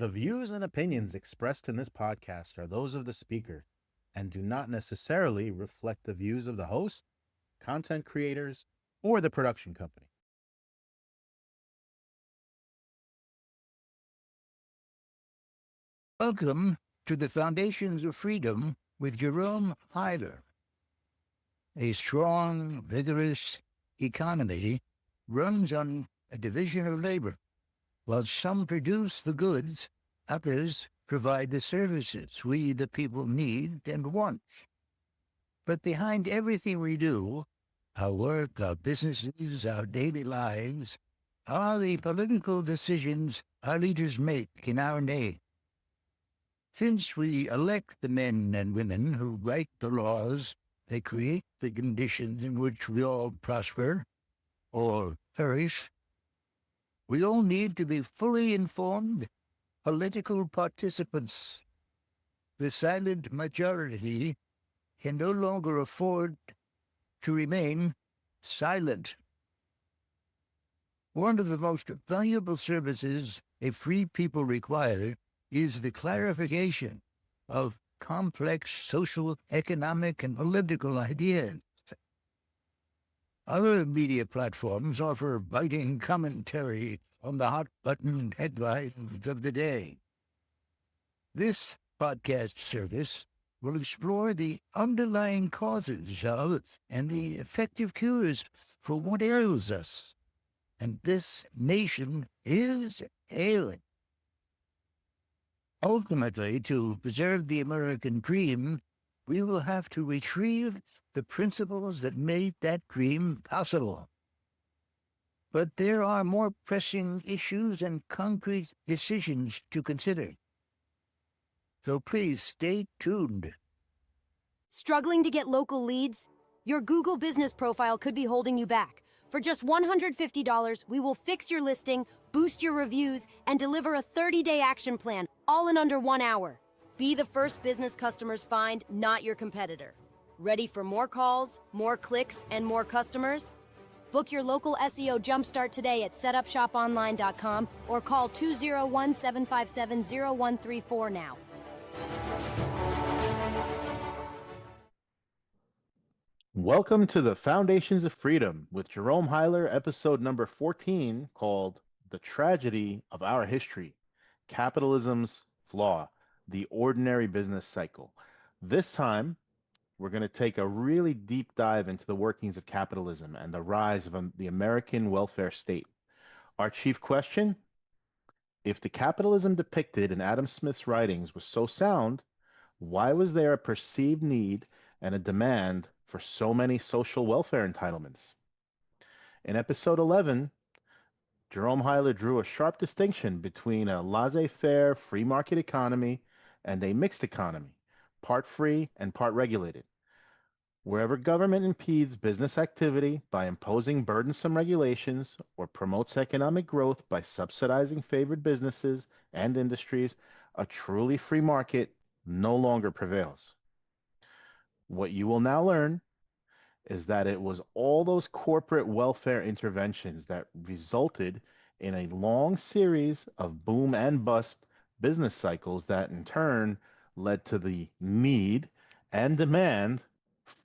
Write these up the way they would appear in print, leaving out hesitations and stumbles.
The views and opinions expressed in this podcast are those of the speaker and do not necessarily reflect the views of the host, content creators, or the production company. Welcome to the Foundations of Freedom with Jerome Huyler. A strong, vigorous economy runs on a division of labor. While some produce the goods, others provide the services we, the people, need and want. But behind everything we do, our work, our businesses, our daily lives, are the political decisions our leaders make in our name. Since we elect the men and women who write the laws that create the conditions in which we all prosper or perish, we all need to be fully informed political participants. The silent majority can no longer afford to remain silent. One of the most valuable services a free people require is the clarification of complex social, economic, and political ideas. Other media platforms offer biting commentary on the hot-button headlines of the day. This podcast service will explore the underlying causes of and the effective cures for what ails us. And this nation is ailing. Ultimately, to preserve the American dream, we will have to retrieve the principles that made that dream possible. But there are more pressing issues and concrete decisions to consider. So please stay tuned. Struggling to get local leads? Your Google business profile could be holding you back. For just $150, we will fix your listing, boost your reviews, and deliver a 30-day action plan, all in under 1 hour. Be the first business customers find, not your competitor. Ready for more calls, more clicks, and more customers? Book your local SEO jumpstart today at setupshoponline.com or call 201-757-0134 now. Welcome to the Foundations of Freedom with Jerome Huyler, episode number 14, called The Tragedy of Our History, Capitalism's Flaw, the Ordinary Business Cycle. This time, we're going to take a really deep dive into the workings of capitalism and the rise of the American welfare state. Our chief question: if the capitalism depicted in Adam Smith's writings was so sound, why was there a perceived need and a demand for so many social welfare entitlements? In episode 11, Jerome Huyler drew a sharp distinction between a laissez-faire free market economy and a mixed economy, part free and part regulated. Wherever government impedes business activity by imposing burdensome regulations or promotes economic growth by subsidizing favored businesses and industries, a truly free market no longer prevails. What you will now learn is that it was all those corporate welfare interventions that resulted in a long series of boom and bust business cycles that in turn led to the need and demand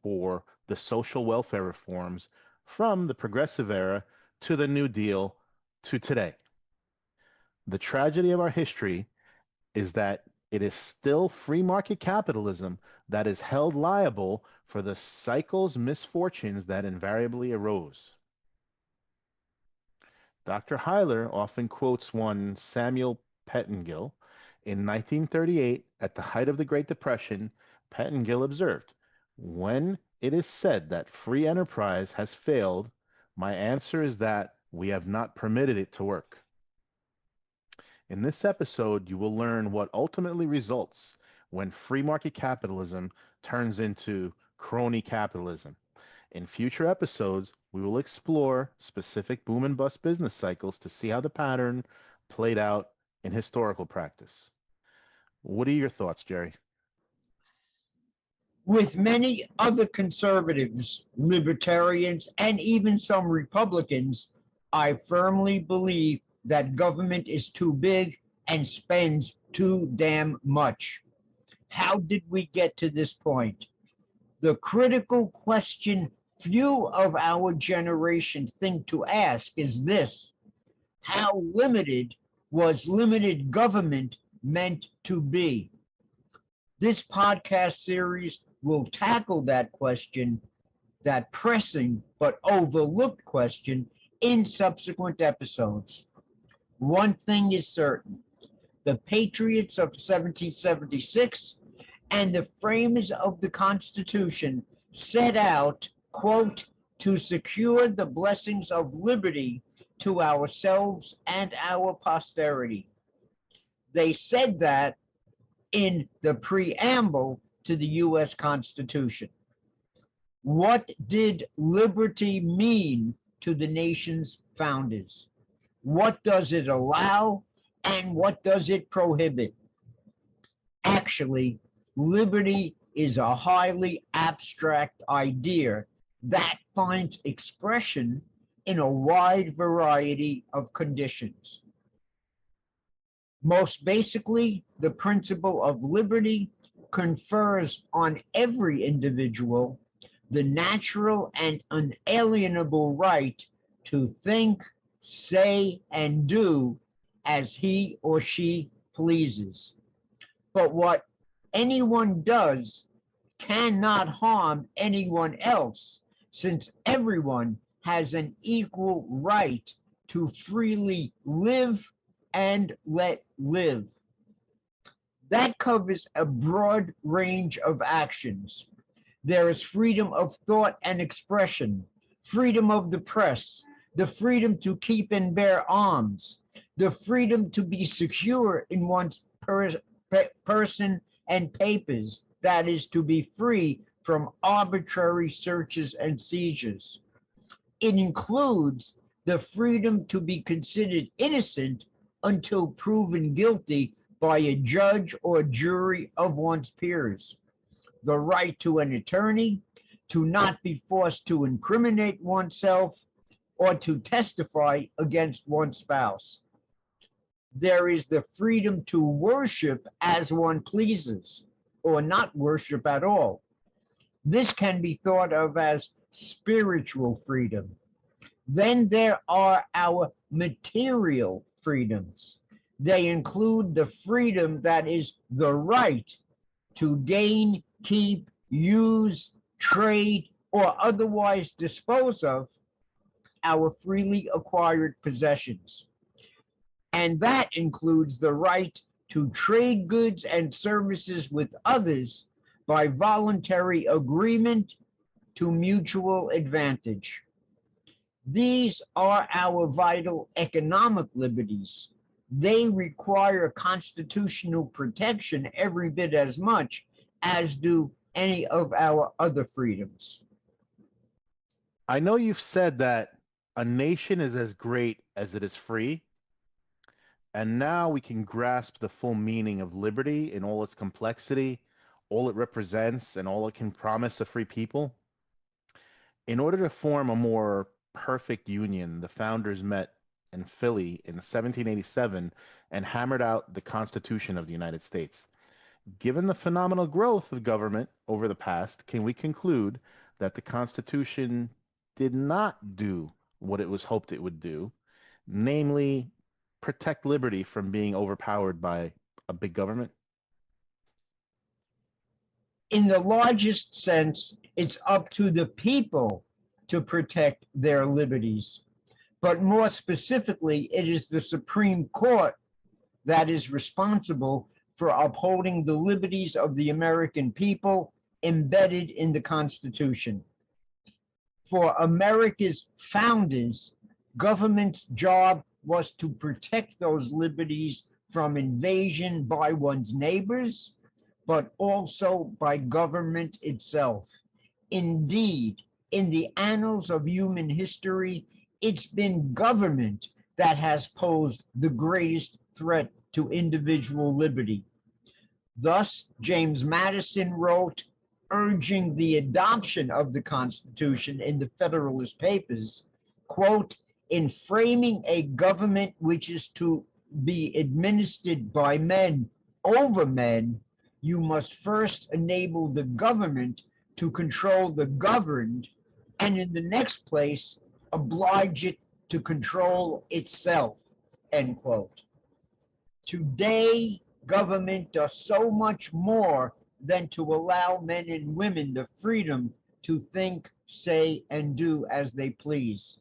for the social welfare reforms from the progressive era to the New Deal to today. The tragedy of our history is that it is still free market capitalism that is held liable for the cycle's misfortunes that invariably arose. Dr. Huyler often quotes one Samuel Pettengill. In 1938, at the height of the Great Depression, Pettengill observed, "When it is said that free enterprise has failed, my answer is that we have not permitted it to work." In this episode, you will learn what ultimately results when free market capitalism turns into crony capitalism. In future episodes, we will explore specific boom and bust business cycles to see how the pattern played out in historical practice. What are your thoughts, Jerry? With many other conservatives, libertarians, and even some Republicans, I firmly believe that government is too big and spends too damn much. How did we get to this point? The critical question few of our generation think to ask is this: how limited was limited government meant to be? This podcast series will tackle that question, that pressing but overlooked question, in subsequent episodes. One thing is certain: the patriots of 1776 and the framers of the Constitution set out, quote, to secure the blessings of liberty to ourselves and our posterity. They said that in the preamble to the U.S. Constitution. What did liberty mean to the nation's founders? What does it allow, and what does it prohibit? Actually, liberty is a highly abstract idea that finds expression in a wide variety of conditions. Most basically, the principle of liberty confers on every individual the natural and unalienable right to think, say, and do as he or she pleases. But what anyone does cannot harm anyone else, since everyone has an equal right to freely live and let live. That covers a broad range of actions. There is freedom of thought and expression, freedom of the press, the freedom to keep and bear arms, the freedom to be secure in one's person and papers, that is, to be free from arbitrary searches and seizures. It includes the freedom to be considered innocent until proven guilty by a judge or jury of one's peers, the right to an attorney, to not be forced to incriminate oneself, or to testify against one's spouse. There is the freedom to worship as one pleases, or not worship at all. This can be thought of as spiritual freedom. Then there are our material freedoms. They include the freedom that is the right to gain, keep, use, trade, or otherwise dispose of our freely acquired possessions. And that includes the right to trade goods and services with others by voluntary agreement to mutual advantage. These are our vital economic liberties. They require constitutional protection every bit as much as do any of our other freedoms. I know you've said that a nation is as great as it is free, and now we can grasp the full meaning of liberty in all its complexity, all it represents, and all it can promise a free people. In order to form a more perfect union, the founders met in Philly in 1787 and hammered out the Constitution of the United States. Given the phenomenal growth of government over the past, can we conclude that the Constitution did not do what it was hoped it would do, namely protect liberty from being overpowered by a big government? In the largest sense, it's up to the people to protect their liberties. But more specifically, it is the Supreme Court that is responsible for upholding the liberties of the American people embedded in the Constitution. For America's founders, government's job was to protect those liberties from invasion by one's neighbors, but also by government itself. Indeed, in the annals of human history, it's been government that has posed the greatest threat to individual liberty. Thus, James Madison wrote, urging the adoption of the Constitution in the Federalist Papers, quote, in framing a government which is to be administered by men over men, you must first enable the government to control the governed, and in the next place, oblige it to control itself, end quote. Today, government does so much more than to allow men and women the freedom to think, say, and do as they please.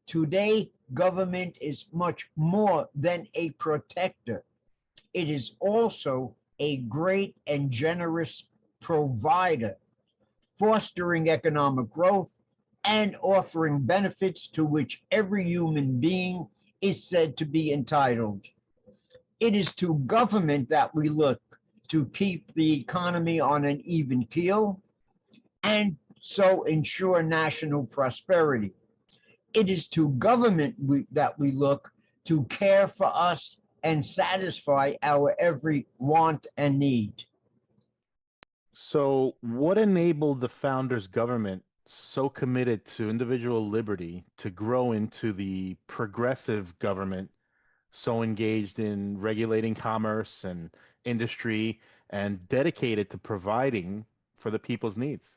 Today, government is much more than a protector. It is also a great and generous provider, fostering economic growth and offering benefits to which every human being is said to be entitled. It is to government that we look to keep the economy on an even keel and so ensure national prosperity. It is to government that we look to care for us and satisfy our every want and need. So, what enabled the founders' government so committed to individual liberty to grow into the progressive government so engaged in regulating commerce and industry and dedicated to providing for the people's needs?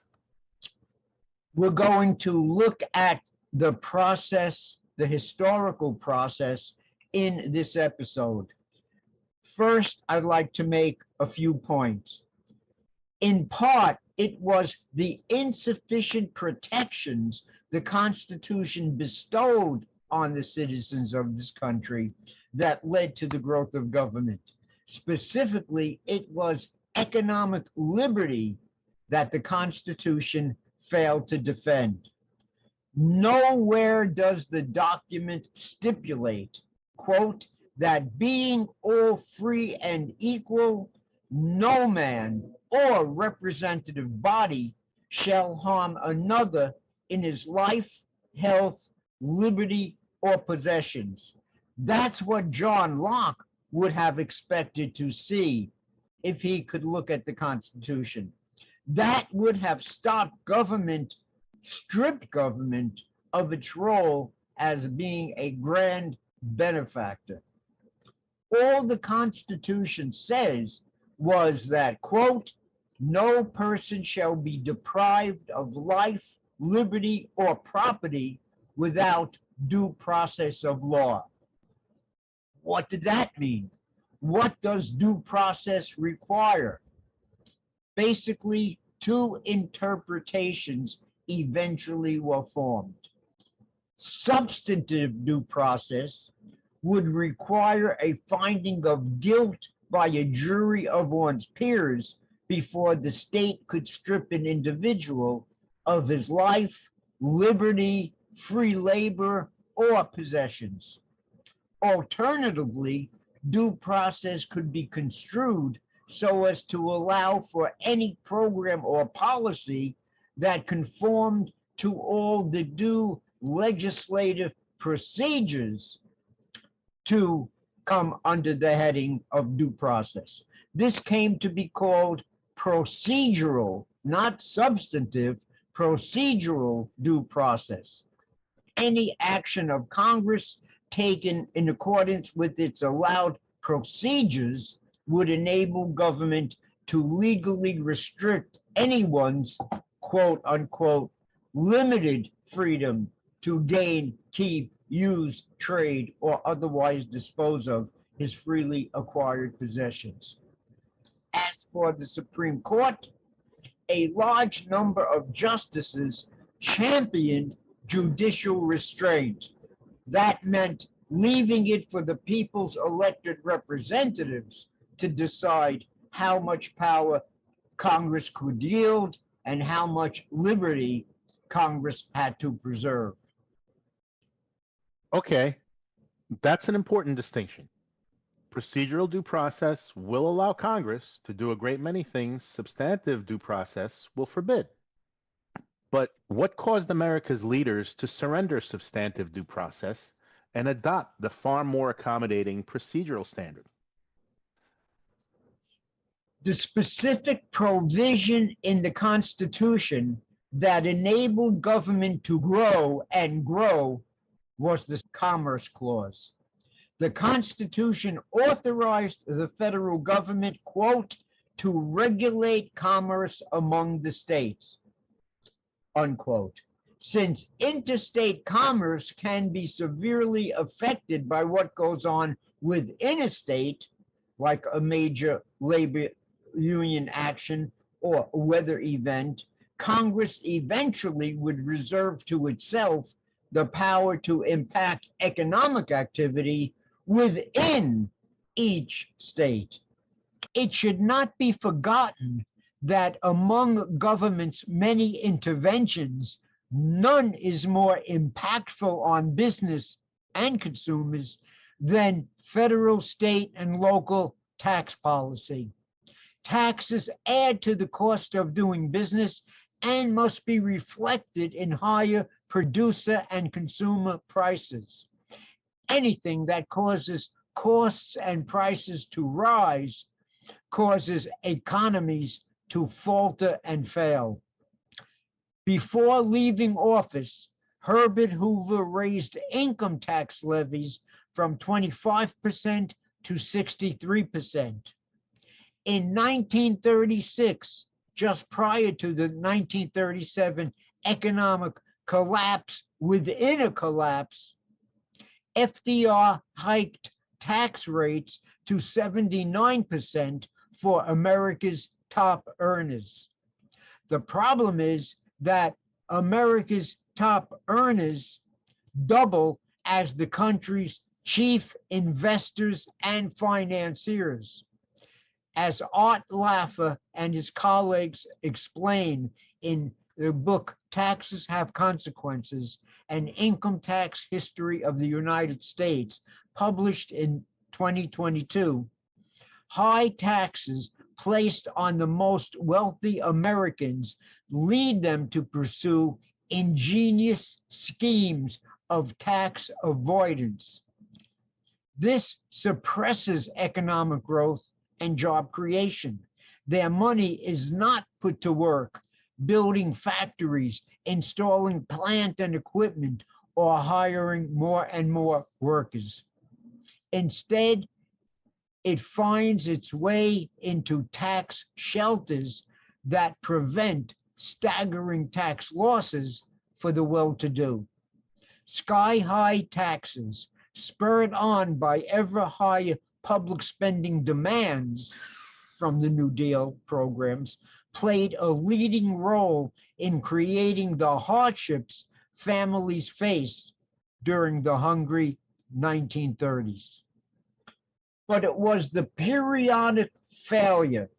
We're going to look at the process, the historical process in this episode. First, I'd like to make a few points. In part, it was the insufficient protections the Constitution bestowed on the citizens of this country that led to the growth of government. Specifically, it was economic liberty that the Constitution failed to defend. Nowhere does the document stipulate, quote, that being all free and equal, no man or representative body shall harm another in his life, health, liberty, or possessions. That's what John Locke would have expected to see if he could look at the Constitution. That would have stopped government, stripped government of its role as being a grand benefactor. All the Constitution says was that, quote, no person shall be deprived of life, liberty, or property without due process of law. What did that mean? What does due process require? Basically, two interpretations eventually were formed. Substantive due process would require a finding of guilt by a jury of one's peers before the state could strip an individual of his life, liberty, free labor, or possessions. Alternatively, due process could be construed so as to allow for any program or policy that conformed to all the due legislative procedures to come under the heading of due process. This came to be called procedural, not substantive, procedural due process. Any action of Congress taken in accordance with its allowed procedures would enable government to legally restrict anyone's quote unquote limited freedom to gain, keep, use, trade, or otherwise dispose of his freely acquired possessions. As for the Supreme Court, a large number of justices championed judicial restraint. That meant leaving it for the people's elected representatives to decide how much power Congress could yield and how much liberty Congress had to preserve. Okay, that's an important distinction. Procedural due process will allow Congress to do a great many things substantive due process will forbid. But what caused America's leaders to surrender substantive due process and adopt the far more accommodating procedural standard? The specific provision in the Constitution that enabled government to grow and grow was the Commerce Clause. The Constitution authorized the federal government, quote, to regulate commerce among the states, unquote. Since interstate commerce can be severely affected by what goes on within a state, like a major labor union action or weather event, Congress eventually would reserve to itself the power to impact economic activity within each state. It should not be forgotten that among government's many interventions, none is more impactful on business and consumers than federal, state, and local tax policy. Taxes add to the cost of doing business and must be reflected in higher producer and consumer prices. Anything that causes costs and prices to rise causes economies to falter and fail. Before leaving office, Herbert Hoover raised income tax levies from 25% to 63%. In 1936, just prior to the 1937 economic collapse within a collapse, FDR hiked tax rates to 79% for America's top earners. The problem is that America's top earners double as the country's chief investors and financiers. As Art Laffer and his colleagues explain in the book Taxes Have Consequences, an income tax history of the United States, published in 2022, high taxes placed on the most wealthy Americans lead them to pursue ingenious schemes of tax avoidance. This suppresses economic growth and job creation. Their money is not put to work building factories, installing plant and equipment, or hiring more and more workers. Instead, it finds its way into tax shelters that prevent staggering tax losses for the well-to-do. Sky-high taxes, spurred on by ever higher public spending demands from the New Deal programs, played a leading role in creating the hardships families faced during the hungry 1930s. But it was the periodic failure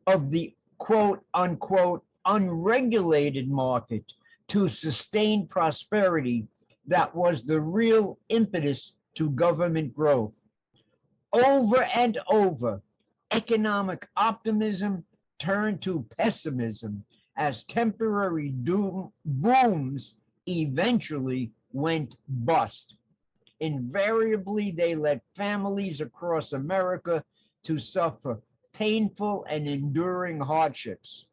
of the quote unquote unregulated market to sustain prosperity that was the real impetus to government growth. Over and over, economic optimism turned to pessimism as temporary booms eventually went bust. Invariably, they led families across America to suffer painful and enduring hardships.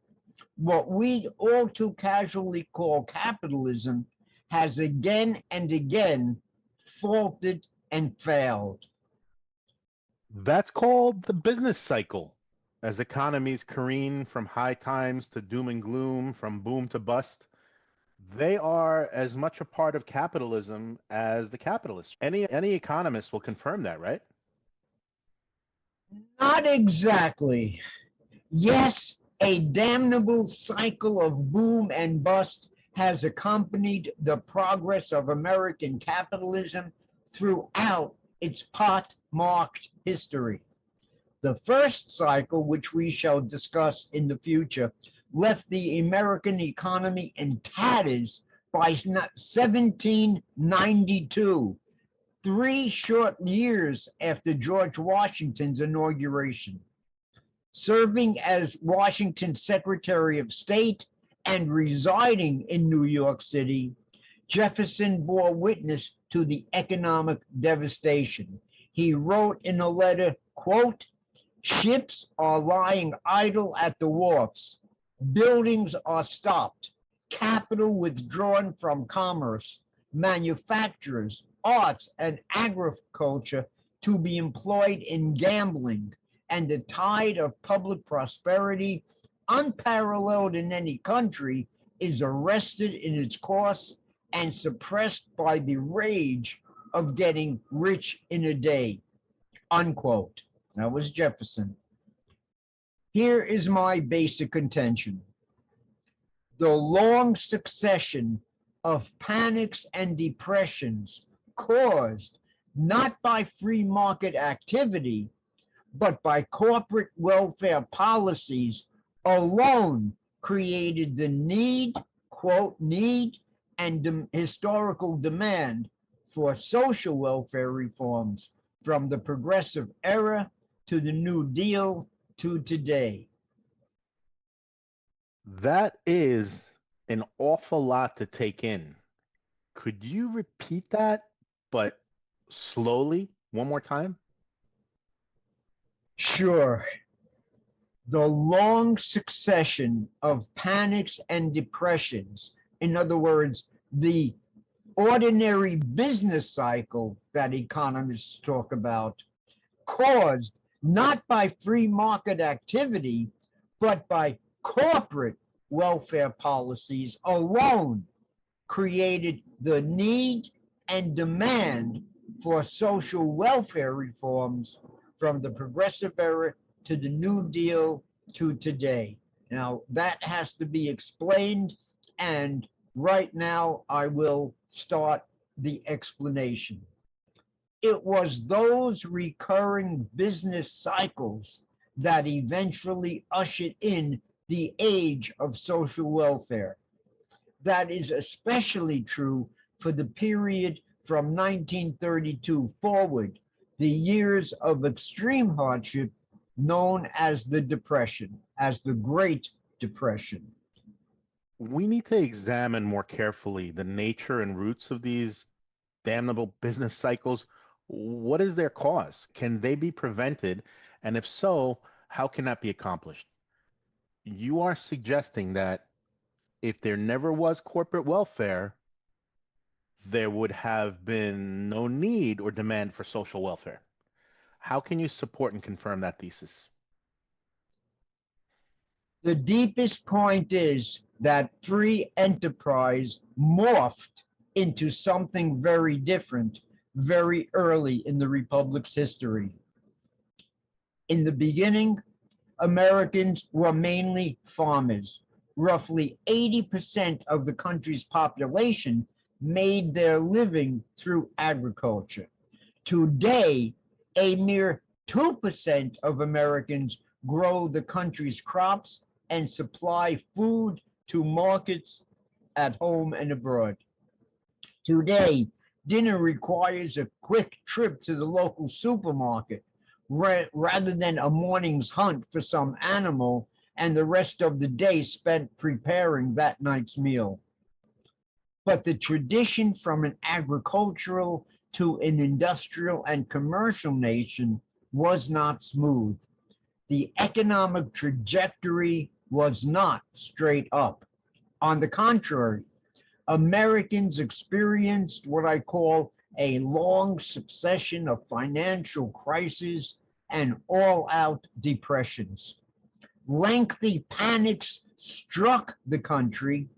What we all too casually call capitalism has again and again faltered and failed. That's called the business cycle. As economies careen from high times to doom and gloom, from boom to bust, they are as much a part of capitalism as the capitalists. Any economist will confirm that, right? Not exactly. Yes, a damnable cycle of boom and bust has accompanied the progress of American capitalism throughout its pot-marked history. The first cycle, which we shall discuss in the future, left the American economy in tatters by 1792, 3 short years after George Washington's inauguration. Serving as Washington's Secretary of State and residing in New York City, Jefferson bore witness to the economic devastation. He wrote in a letter, quote, "Ships are lying idle at the wharfs. Buildings are stopped. Capital withdrawn from commerce. Manufacturers, arts, and agriculture to be employed in gambling, and the tide of public prosperity, unparalleled in any country, is arrested in its course and suppressed by the rage of getting rich in a day. Unquote. That was Jefferson. Here is my basic contention. The long succession of panics and depressions caused not by free market activity, but by corporate welfare policies alone created the need, quote, need and historical demand for social welfare reforms from the progressive era to the New Deal to today. That is an awful lot to take in. Could you repeat that, but slowly, one more time? Sure, the long succession of panics and depressions, in other words, the ordinary business cycle that economists talk about, caused not by free market activity, but by corporate welfare policies alone, created the need and demand for social welfare reforms from the progressive era to the New Deal to today. Now, that has to be explained, and right now I will start the explanation. It was those recurring business cycles that eventually ushered in the age of social welfare. That is especially true for the period from 1932 forward, the years of extreme hardship known as the Depression, as the Great Depression. We need to examine more carefully the nature and roots of these damnable business cycles. What is their cause? Can they be prevented? And if so, how can that be accomplished? You are suggesting that if there never was corporate welfare, there would have been no need or demand for social welfare. How can you support and confirm that thesis? The deepest point is that free enterprise morphed into something very different very early in the Republic's history. In the beginning, Americans were mainly farmers. Roughly 80% of the country's population made their living through agriculture. Today, a mere 2% of Americans grow the country's crops and supply food to markets at home and abroad. Today, dinner requires a quick trip to the local supermarket rather than a morning's hunt for some animal and the rest of the day spent preparing that night's meal. But the tradition from an agricultural to an industrial and commercial nation was not smooth. The economic trajectory was not straight up. On the contrary, Americans experienced what I call a long succession of financial crises and all-out depressions. Lengthy panics struck the country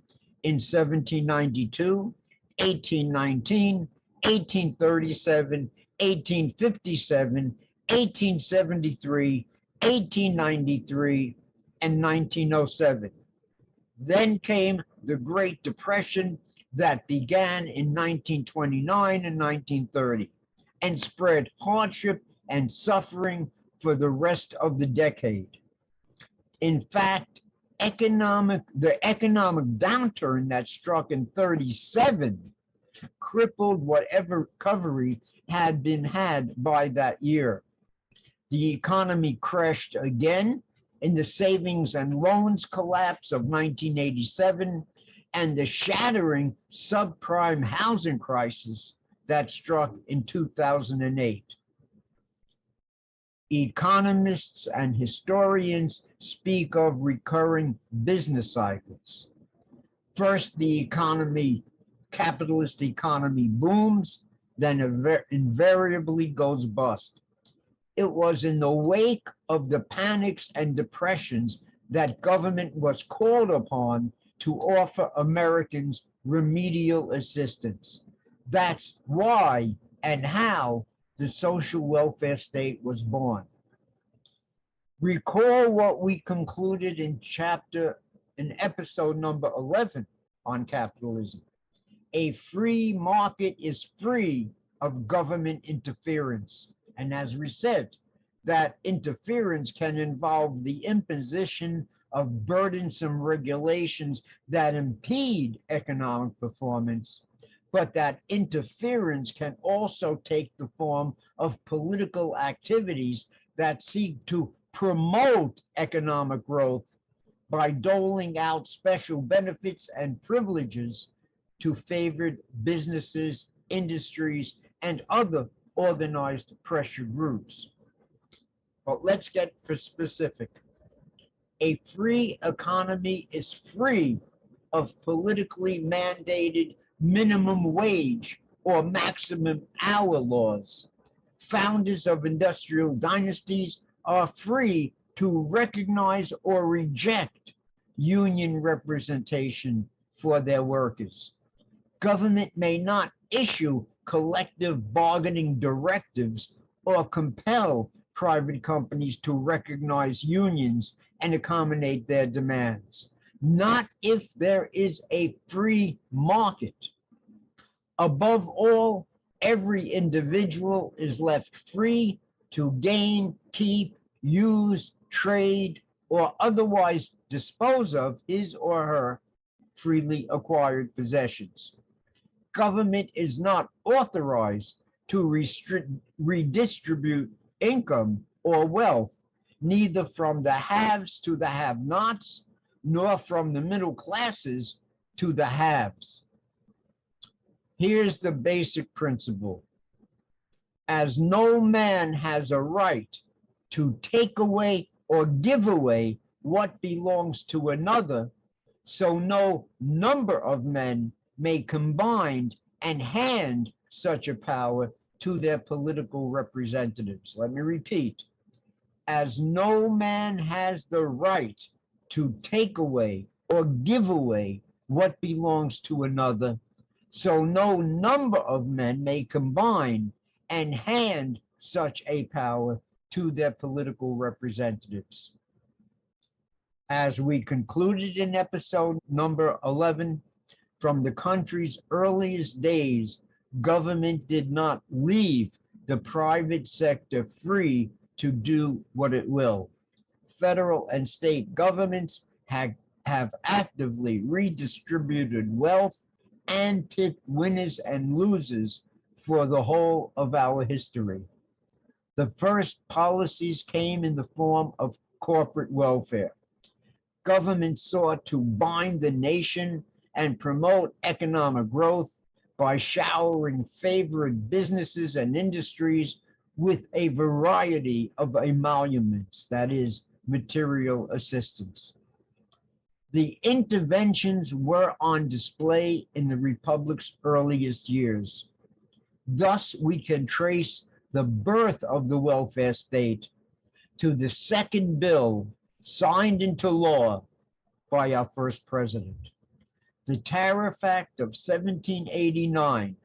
in 1792, 1819, 1837, 1857, 1873, 1893, and 1907. Then came the Great Depression that began in 1929 and 1930 and spread hardship and suffering for the rest of the decade. In fact, the economic downturn that struck in 37 crippled whatever recovery had been had by that year. The economy crashed again in the savings and loans collapse of 1987 and the shattering subprime housing crisis that struck in 2008. Economists and historians speak of recurring business cycles. First, the capitalist economy booms, then invariably goes bust. It was in the wake of the panics and depressions that government was called upon to offer Americans remedial assistance. That's why and how the social welfare state was born. Recall what we concluded in episode number 11 on capitalism. A free market is free of government interference. And as we said, that interference can involve the imposition of burdensome regulations that impede economic performance, but that interference can also take the form of political activities that seek to promote economic growth by doling out special benefits and privileges to favored businesses, industries, and other organized pressure groups. But let's get for specific. A free economy is free of politically mandated minimum wage or maximum hour laws. Founders of industrial dynasties are free to recognize or reject union representation for their workers. Government may not issue collective bargaining directives or compel private companies to recognize unions and accommodate their demands. Not if there is a free market. Above all, every individual is left free to gain, keep, use, trade, or otherwise dispose of his or her freely acquired possessions. Government is not authorized to redistribute income or wealth, neither from the haves to the have-nots, nor from the middle classes to the haves. Here's the basic principle. As no man has a right to take away or give away what belongs to another, so no number of men may combine and hand such a power to their political representatives. Let me repeat. As no man has the right to take away or give away what belongs to another, so no number of men may combine and hand such a power to their political representatives. As we concluded in episode number 11, from the country's earliest days, government did not leave the private sector free to do what it will. Federal and state governments have actively redistributed wealth and picked winners and losers for the whole of our history. The first policies came in the form of corporate welfare. Government sought to bind the nation and promote economic growth by showering favored businesses and industries with a variety of emoluments, that is, material assistance. The interventions were on display in the Republic's earliest years. Thus, we can trace the birth of the welfare state to the second bill signed into law by our first president. The Tariff Act of 1789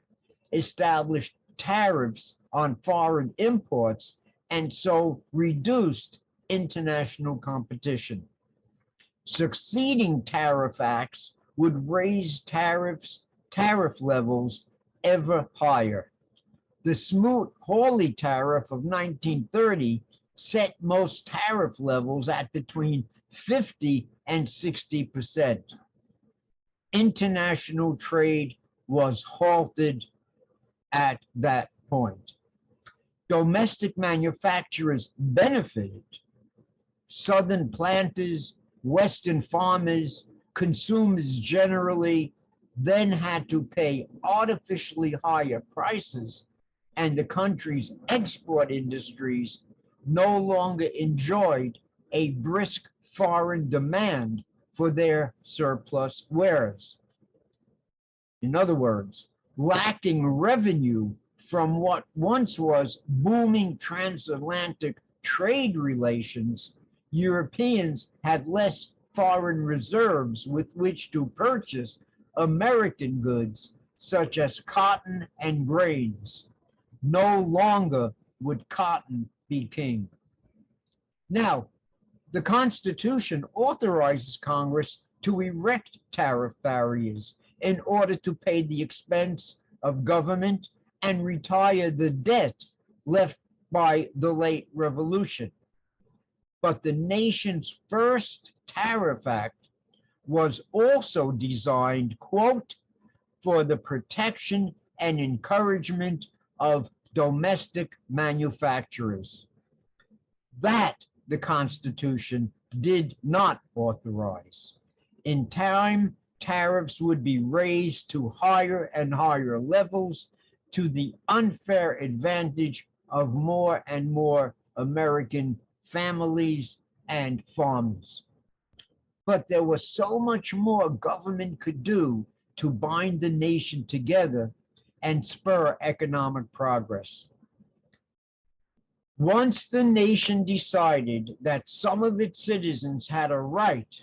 established tariffs on foreign imports and so reduced international competition. Succeeding tariff acts would raise tariff levels ever higher. The Smoot-Hawley tariff of 1930 set most tariff levels at between 50 and 60%. International trade was halted at that point. Domestic manufacturers benefited. Southern planters, Western farmers, consumers generally then had to pay artificially higher prices, and the country's export industries no longer enjoyed a brisk foreign demand for their surplus wares. In other words, lacking revenue from what once was booming transatlantic trade relations, Europeans had less foreign reserves with which to purchase American goods such as cotton and grains. No longer would cotton be king. Now, the Constitution authorizes Congress to erect tariff barriers in order to pay the expense of government and retire the debt left by the late revolution. But the nation's first tariff act was also designed, quote, for the protection and encouragement of domestic manufacturers. That the Constitution did not authorize. In time, tariffs would be raised to higher and higher levels to the unfair advantage of more and more American families and farmers. But there was so much more government could do to bind the nation together and spur economic progress. Once the nation decided that some of its citizens had a right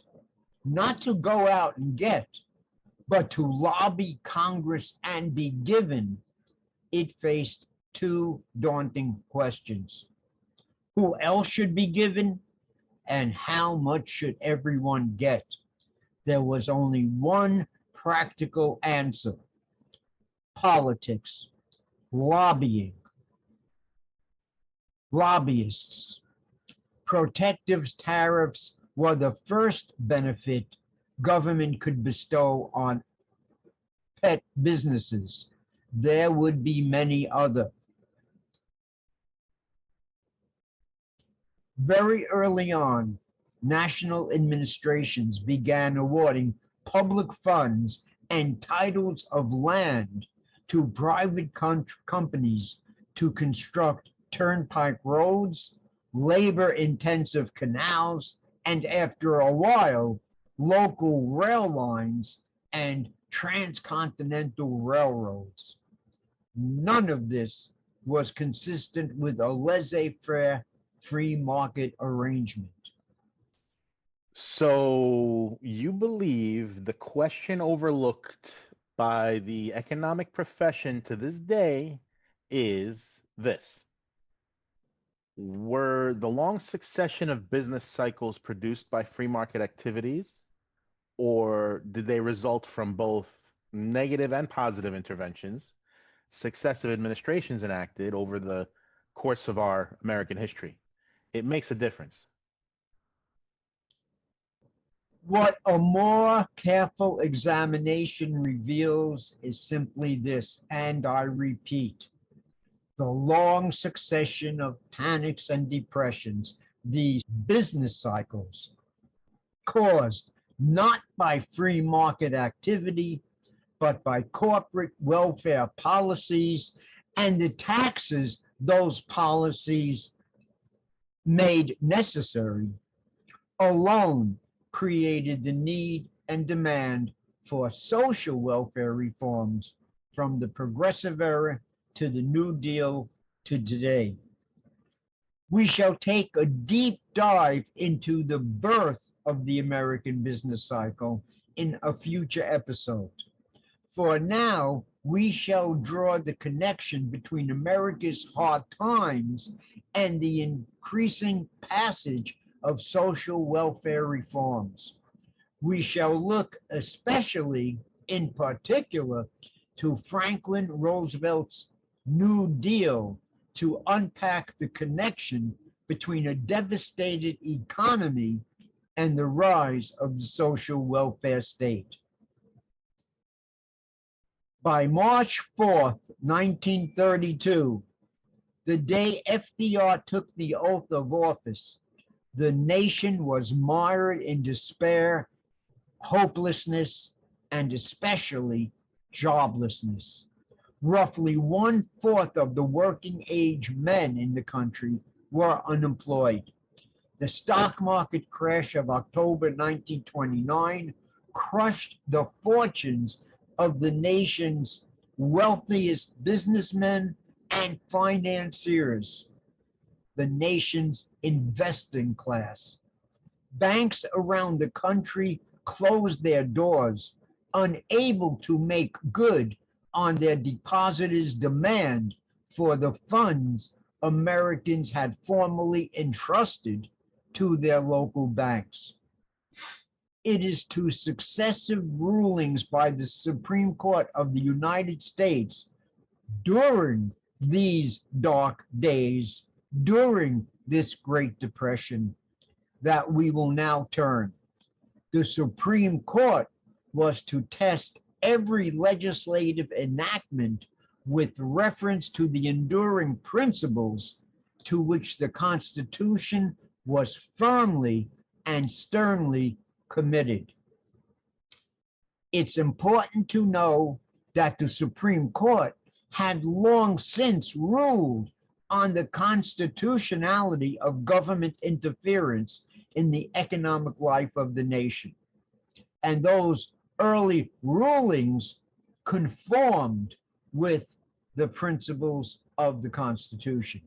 not to go out and get, but to lobby Congress and be given, it faced two daunting questions. Who else should be given, and how much should everyone get? There was only one practical answer: politics, lobbying, lobbyists. Protective tariffs were the first benefit government could bestow on pet businesses. There would be many other. Very early on, national administrations began awarding public funds and titles of land to private companies to construct turnpike roads, labor-intensive canals, and after a while, local rail lines and transcontinental railroads. None of this was consistent with a laissez-faire free market arrangement. So you believe the question overlooked by the economic profession to this day is this: were the long succession of business cycles produced by free market activities, or did they result from both negative and positive interventions successive administrations enacted over the course of our American history? It makes a difference. What a more careful examination reveals is simply this, and I repeat: the long succession of panics and depressions, these business cycles, caused not by free market activity, but by corporate welfare policies and the taxes those policies made necessary, alone created the need and demand for social welfare reforms from the Progressive era to the New Deal to today. We shall take a deep dive into the birth of the American business cycle in a future episode. For now, we shall draw the connection between America's hard times and the increasing passage of social welfare reforms. We shall look especially, in particular, to Franklin Roosevelt's New Deal to unpack the connection between a devastated economy and the rise of the social welfare state. By March 4th, 1932, the day FDR took the oath of office, the nation was mired in despair, hopelessness, and especially joblessness. Roughly 1/4 of the working age men in the country were unemployed. The stock market crash of October 1929 crushed the fortunes of the nation's wealthiest businessmen and financiers, the nation's investing class. Banks around the country closed their doors, unable to make good on their depositors' demand for the funds Americans had formerly entrusted to their local banks. It is to successive rulings by the Supreme Court of the United States during these dark days, during this Great Depression, that we will now turn. The Supreme Court was to test every legislative enactment with reference to the enduring principles to which the Constitution was firmly and sternly committed. It's important to know that the Supreme Court had long since ruled on the constitutionality of government interference in the economic life of the nation. And those early rulings conformed with the principles of the Constitution.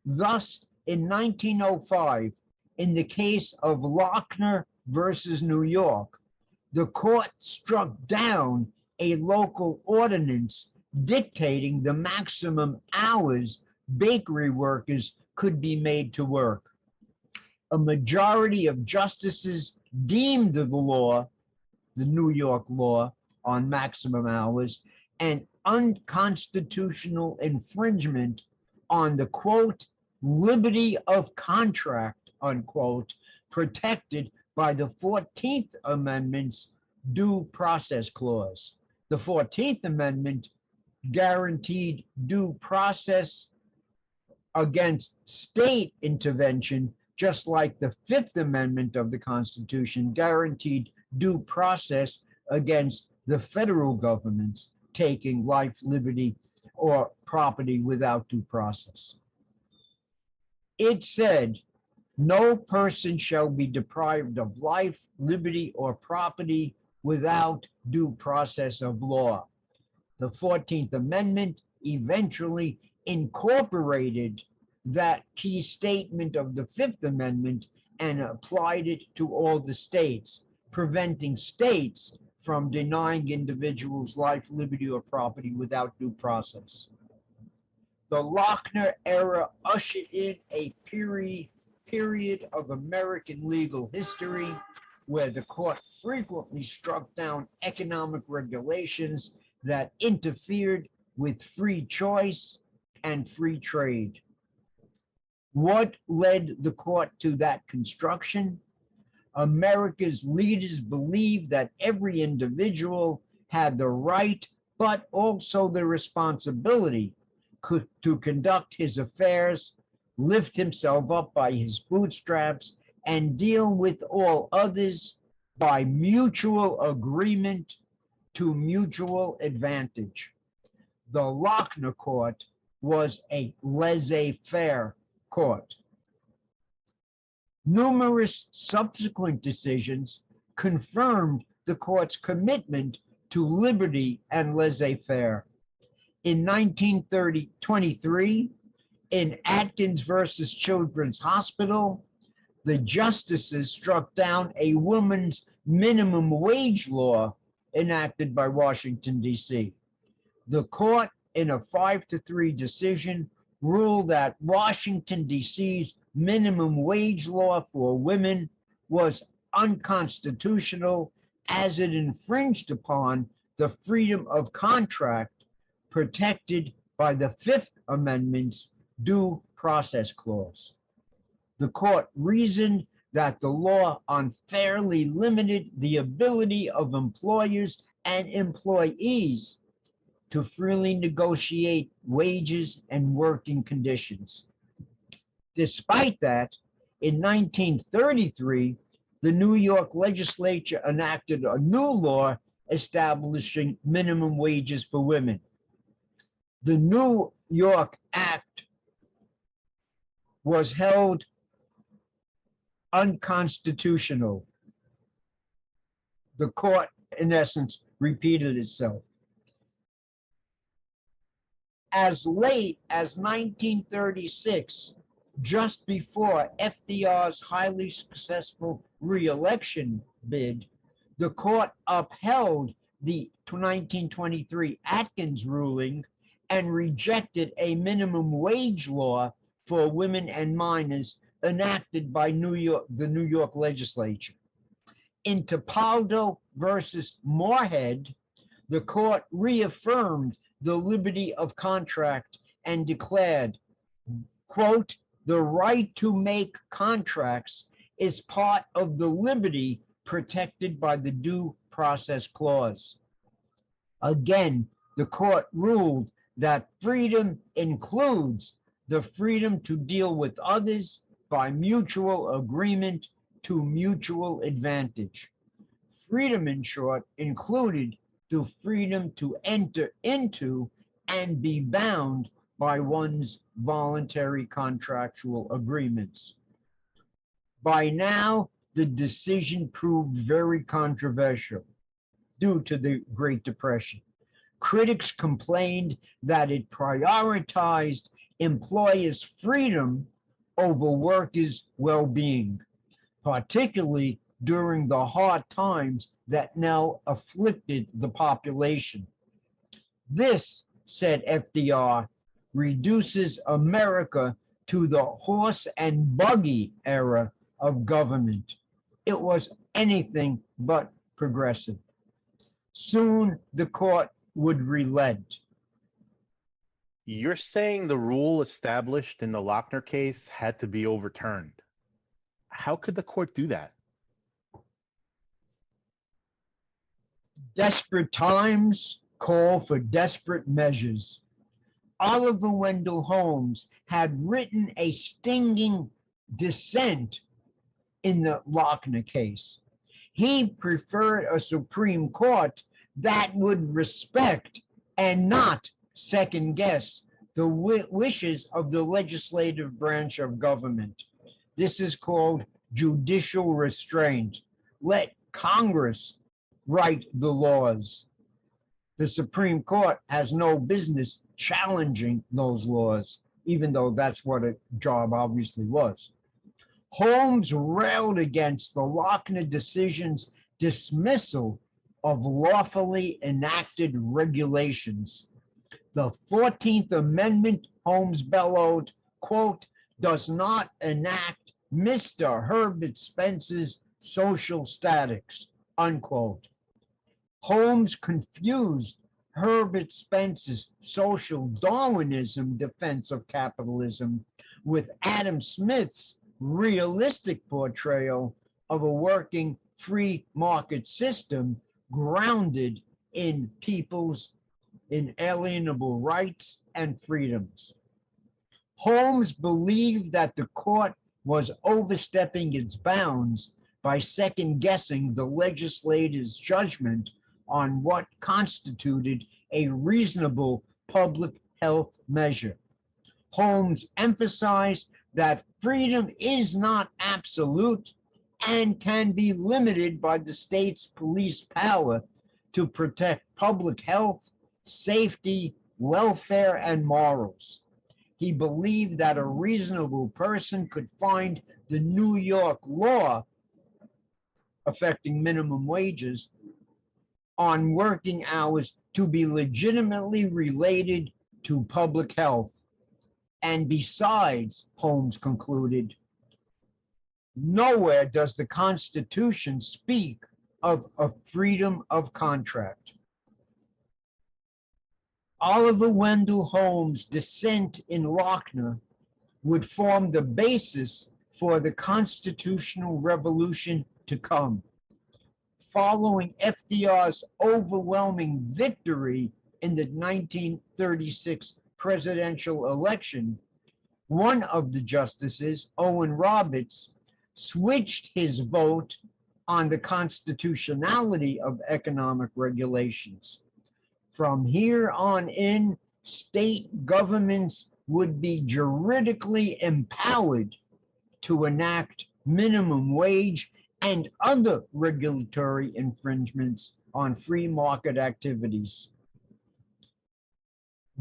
Thus, in 1905, in the case of Lochner versus New York, the court struck down a local ordinance dictating the maximum hours bakery workers could be made to work. A majority of justices deemed the law, the New York law on maximum hours, an unconstitutional infringement on the quote, liberty of contract, unquote, protected by the 14th Amendment's due process clause. The 14th Amendment guaranteed due process against state intervention, just like the Fifth Amendment of the Constitution guaranteed due process against the federal government's taking life, liberty, or property without due process. It said, no person shall be deprived of life, liberty, or property without due process of law. The 14th Amendment eventually incorporated that key statement of the Fifth Amendment and applied it to all the states, preventing states from denying individuals life, liberty, or property without due process. The Lochner era ushered in a period of American legal history where the court frequently struck down economic regulations that interfered with free choice and free trade. What led the court to that construction? America's leaders believed that every individual had the right, but also the responsibility to conduct his affairs, lift himself up by his bootstraps, and deal with all others by mutual agreement to mutual advantage. The Lochner Court was a laissez-faire court. Numerous subsequent decisions confirmed the court's commitment to liberty and laissez-faire. In 1923, in Atkins versus Children's Hospital, the justices struck down a woman's minimum wage law enacted by Washington, D.C. The court, in a 5-3 decision, ruled that Washington, D.C.'s minimum wage law for women was unconstitutional as it infringed upon the freedom of contract protected by the Fifth Amendment's due process clause. The court reasoned that the law unfairly limited the ability of employers and employees to freely negotiate wages and working conditions. Despite that, in 1933, the New York legislature enacted a new law establishing minimum wages for women. The New York Act was held unconstitutional. The court, in essence, repeated itself. As late as 1936, just before FDR's highly successful re-election bid, the court upheld the 1923 Atkins ruling and rejected a minimum wage law for women and minors enacted by the New York legislature. In Topaldo versus Moorhead, the court reaffirmed the liberty of contract and declared, quote, the right to make contracts is part of the liberty protected by the Due Process Clause. Again, the court ruled that freedom includes the freedom to deal with others by mutual agreement to mutual advantage. Freedom, in short, included the freedom to enter into and be bound by one's voluntary contractual agreements. By now, the decision proved very controversial due to the Great Depression. Critics complained that it prioritized employers' freedom over workers' well-being, particularly during the hard times that now afflicted the population. This, said FDR, reduces America to the horse and buggy era of government. It was anything but progressive. Soon the court would relent. You're saying the rule established in the Lochner case had to be overturned. How could the court do that? Desperate times call for desperate measures. Oliver Wendell Holmes had written a stinging dissent in the Lochner case. He preferred a Supreme Court that would respect and not second guess the wishes of the legislative branch of government. This is called judicial restraint. Let Congress write the laws. The Supreme Court has no business challenging those laws, even though that's what a job obviously was. Holmes railed against the Lochner decision's dismissal of lawfully enacted regulations. The 14th Amendment, Holmes bellowed, quote, does not enact Mr. Herbert Spencer's social statics, unquote. Holmes confused Herbert Spencer's social Darwinism defense of capitalism with Adam Smith's realistic portrayal of a working free market system grounded in people's inalienable rights and freedoms. Holmes believed that the court was overstepping its bounds by second-guessing the legislature's judgment on what constituted a reasonable public health measure. Holmes emphasized that freedom is not absolute and can be limited by the state's police power to protect public health, safety, welfare, and morals. He believed that a reasonable person could find the New York law affecting minimum wages on working hours to be legitimately related to public health. And besides, Holmes concluded, nowhere does the Constitution speak of a freedom of contract. Oliver Wendell Holmes' dissent in Lochner would form the basis for the constitutional revolution to come. Following FDR's overwhelming victory in the 1936 presidential election, one of the justices, Owen Roberts, switched his vote on the constitutionality of economic regulations. From here on in, state governments would be juridically empowered to enact minimum wage and other regulatory infringements on free market activities.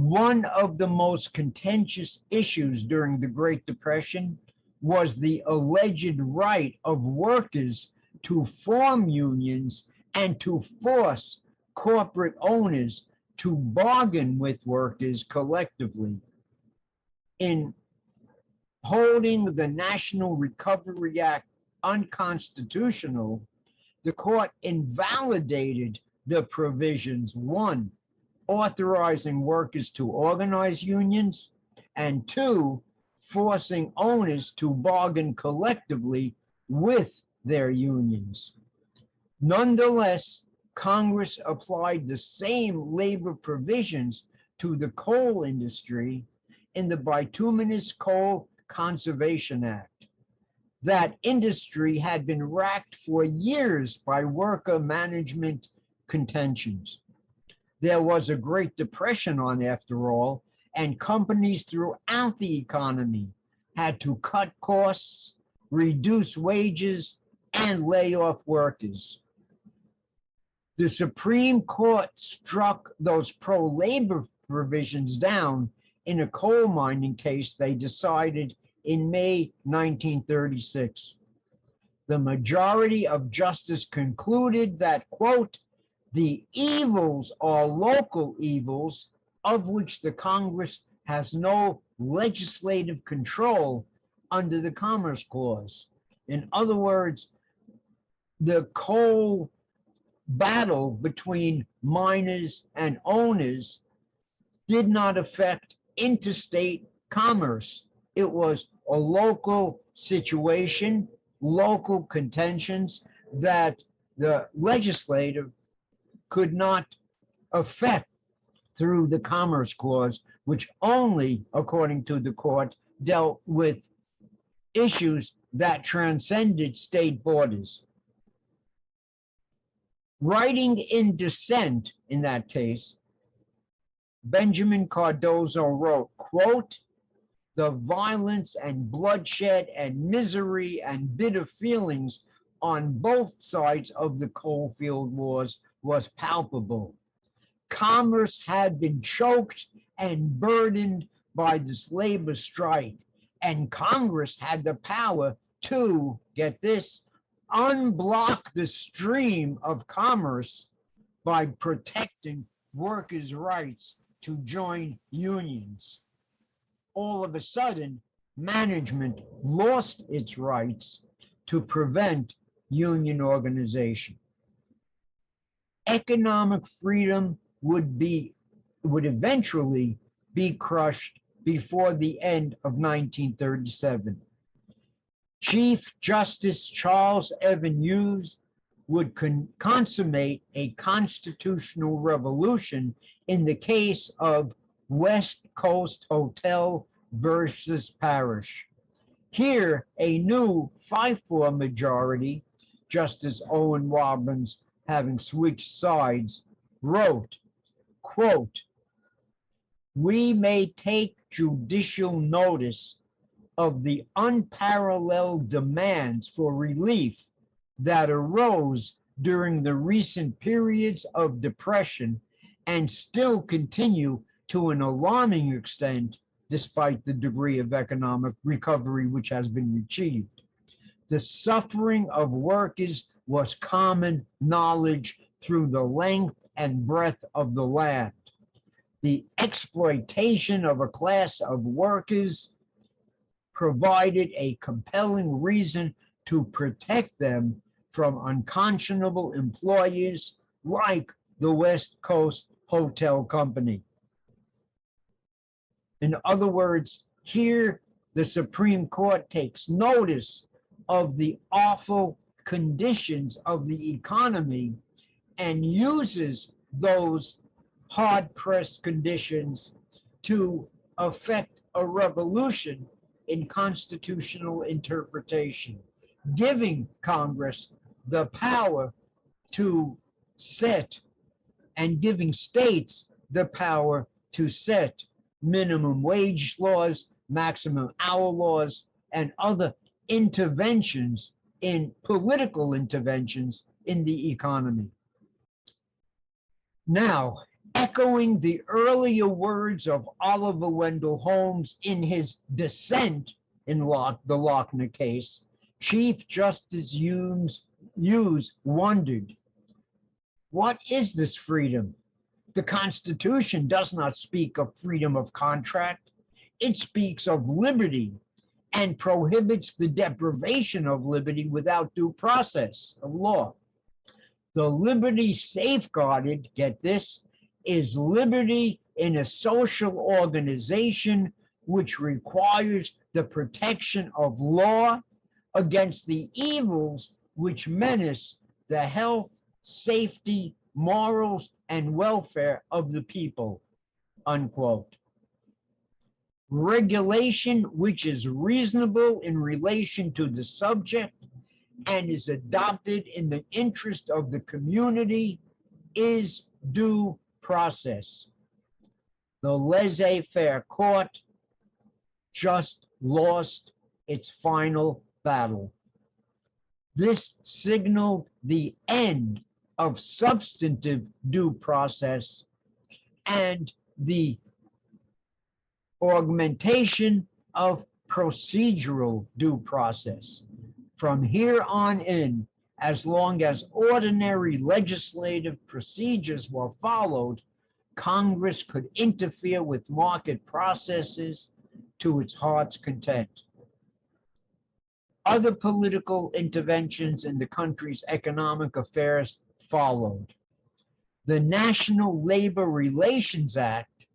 One of the most contentious issues during the Great Depression was the alleged right of workers to form unions and to force corporate owners to bargain with workers collectively. In holding the National Recovery Act unconstitutional, the court invalidated the provisions: one, authorizing workers to organize unions, and two, forcing owners to bargain collectively with their unions. Nonetheless, Congress applied the same labor provisions to the coal industry in the Bituminous Coal Conservation Act. That industry had been racked for years by worker management contentions. There was a Great Depression on, after all, and companies throughout the economy had to cut costs, reduce wages, and lay off workers. The Supreme Court struck those pro-labor provisions down in a coal mining case they decided in May 1936. The majority of justice concluded that, quote, the evils are local evils of which the Congress has no legislative control under the Commerce Clause. In other words, the coal battle between miners and owners did not affect interstate commerce. It was a local situation, local contentions that the legislative could not affect through the Commerce Clause, which only, according to the court, dealt with issues that transcended state borders. Writing in dissent in that case, Benjamin Cardozo wrote, quote, the violence and bloodshed and misery and bitter feelings on both sides of the coalfield wars was palpable. Commerce had been choked and burdened by this labor strife, and Congress had the power to, get this, unblock the stream of commerce by protecting workers' rights to join unions. All of a sudden, management lost its rights to prevent union organization. Economic freedom would eventually be crushed before the end of 1937. Chief Justice Charles Evan Hughes would consummate a constitutional revolution in the case of West Coast Hotel versus Parish. Here, a new 5-4 majority, Justice Owen Robbins having switched sides, wrote, quote, we may take judicial notice of the unparalleled demands for relief that arose during the recent periods of depression and still continue to an alarming extent despite the degree of economic recovery which has been achieved. The suffering of workers was common knowledge through the length and breadth of the land. The exploitation of a class of workers provided a compelling reason to protect them from unconscionable employers like the West Coast Hotel Company. In other words, here the Supreme Court takes notice of the awful conditions of the economy and uses those hard-pressed conditions to effect a revolution in constitutional interpretation, giving Congress the power to set and giving states the power to set minimum wage laws, maximum hour laws, and other interventions in political interventions in the economy. Now, Echoing the earlier words of Oliver Wendell Holmes in his dissent in the Lochner case, Chief Justice Hughes wondered, what is this freedom? The Constitution does not speak of freedom of contract. It speaks of liberty and prohibits the deprivation of liberty without due process of law. The liberty safeguarded, get this, is liberty in a social organization which requires the protection of law against the evils which menace the health, safety, morals, and welfare of the people, unquote. Regulation which is reasonable in relation to the subject and is adopted in the interest of the community is due process. The laissez-faire court just lost its final battle. This signaled the end of substantive due process and the augmentation of procedural due process. From here on in, as long as ordinary legislative procedures were followed, Congress could interfere with market processes to its heart's content. Other political interventions in the country's economic affairs followed. The National Labor Relations Act,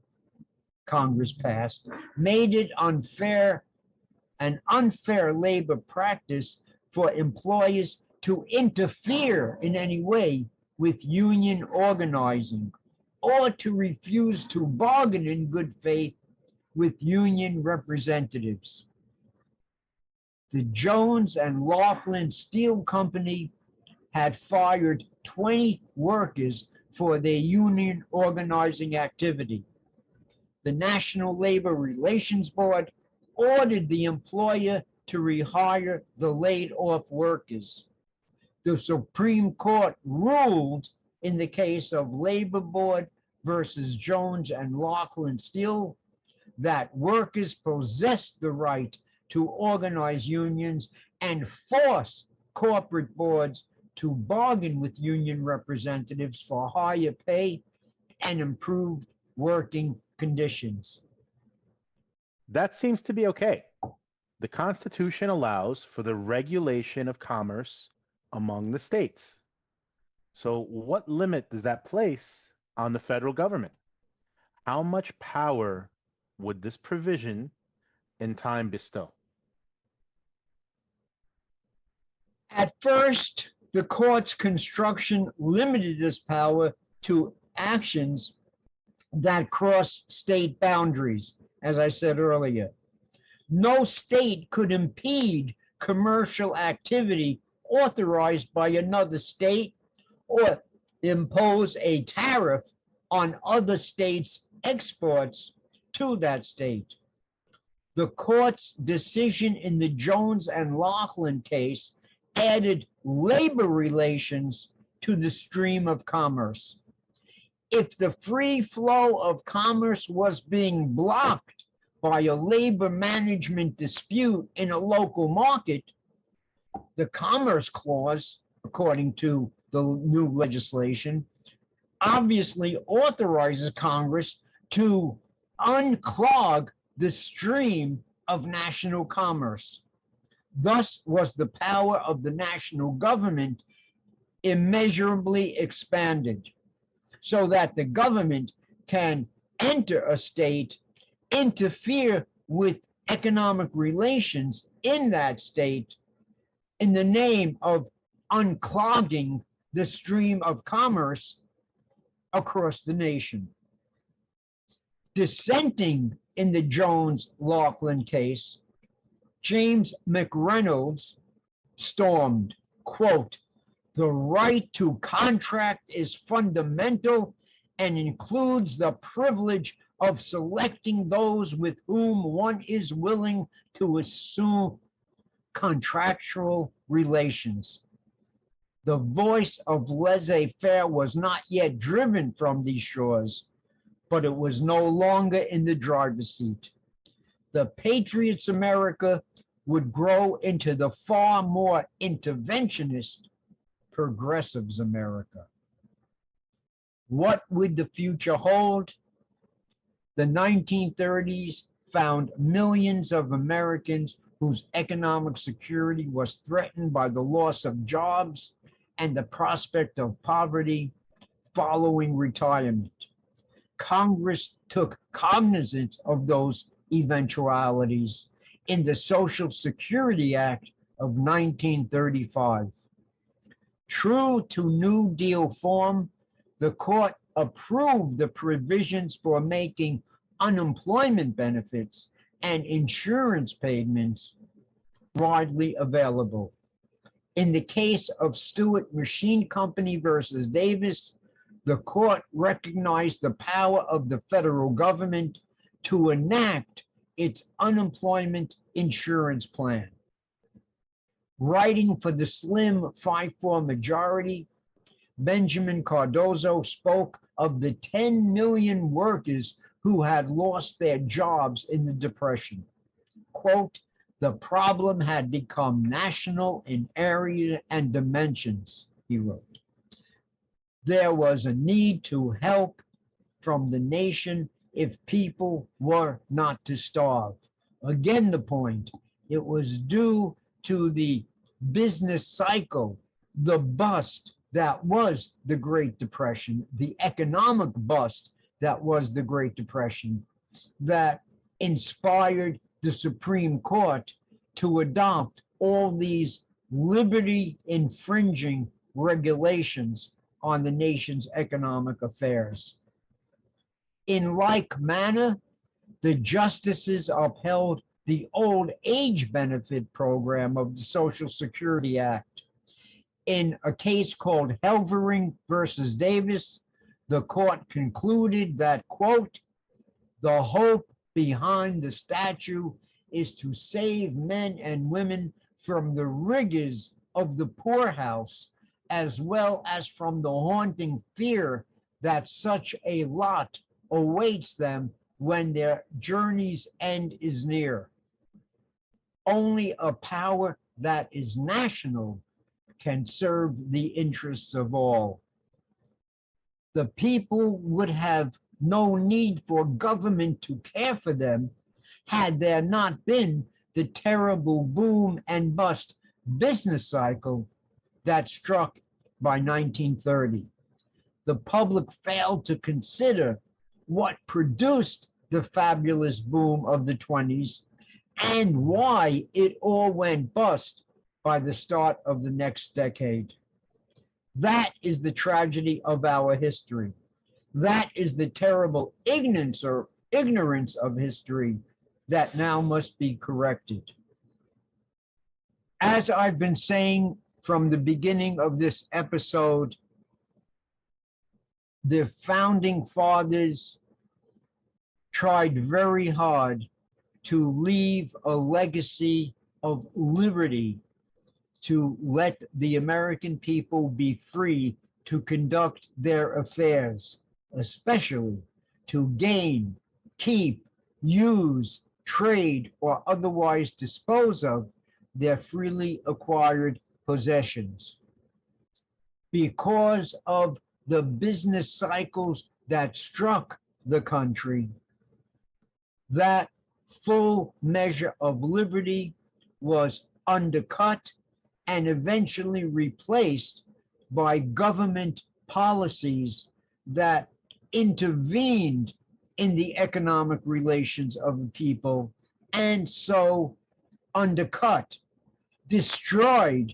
Congress passed, made it an unfair labor practice for employers to interfere in any way with union organizing or to refuse to bargain in good faith with union representatives. The Jones and Laughlin Steel Company had fired 20 workers for their union organizing activity. The National Labor Relations Board ordered the employer to rehire the laid off workers. The Supreme Court ruled in the case of Labor Board versus Jones and Laughlin Steel that workers possessed the right to organize unions and force corporate boards to bargain with union representatives for higher pay and improved working conditions. That seems to be okay. The Constitution allows for the regulation of commerce among the states. So, what limit does that place on the federal government? How much power would this provision in time bestow? At first, the court's construction limited this power to actions that cross state boundaries, as I said earlier. No state could impede commercial activity authorized by another state or impose a tariff on other states' exports to that state. The court's decision in the Jones and Laughlin case added labor relations to the stream of commerce. If the free flow of commerce was being blocked by a labor management dispute in a local market, the Commerce Clause, according to the new legislation, obviously authorizes Congress to unclog the stream of national commerce. Thus was the power of the national government immeasurably expanded, so that the government can enter a state, interfere with economic relations in that state in the name of unclogging the stream of commerce across the nation. Dissenting in the Jones-Laughlin case, James McReynolds stormed, quote, "The right to contract is fundamental and includes the privilege of selecting those with whom one is willing to assume contractual relations." The voice of laissez-faire was not yet driven from these shores, but it was no longer in the driver's seat. The Patriots America would grow into the far more interventionist Progressives America. What would the future hold? The 1930s found millions of Americans whose economic security was threatened by the loss of jobs and the prospect of poverty following retirement. Congress took cognizance of those eventualities in the Social Security Act of 1935. True to New Deal form, the court approved the provisions for making unemployment benefits and insurance payments widely available. In the case of Stewart Machine Company versus Davis, the court recognized the power of the federal government to enact its unemployment insurance plan. Writing for the slim 5-4 majority, Benjamin Cardozo spoke of the 10 million workers who had lost their jobs in the Depression. Quote, the problem had become national in area and dimensions, he wrote. There was a need to help from the nation if people were not to starve. Again, the point, it was due to the business cycle, the bust that was the Great Depression, the economic bust that was the Great Depression, that inspired the Supreme Court to adopt all these liberty infringing regulations on the nation's economic affairs. In like manner, the justices upheld the old age benefit program of the Social Security Act. In a case called Helvering versus Davis, the court concluded that, quote, the hope behind the statute is to save men and women from the rigors of the poorhouse, as well as from the haunting fear that such a lot awaits them when their journey's end is near. Only a power that is national can serve the interests of all. The people would have no need for government to care for them had there not been the terrible boom and bust business cycle that struck by 1930. The public failed to consider what produced the fabulous boom of the 20s and why it all went bust by the start of the next decade. That is the tragedy of our history. That is the terrible ignorance of history that now must be corrected. As I've been saying from the beginning of this episode, the founding fathers tried very hard to leave a legacy of liberty, to let the American people be free to conduct their affairs, especially to gain, keep, use, trade, or otherwise dispose of their freely acquired possessions. Because of the business cycles that struck the country, that full measure of liberty was undercut and eventually replaced by government policies that intervened in the economic relations of the people and so undercut, destroyed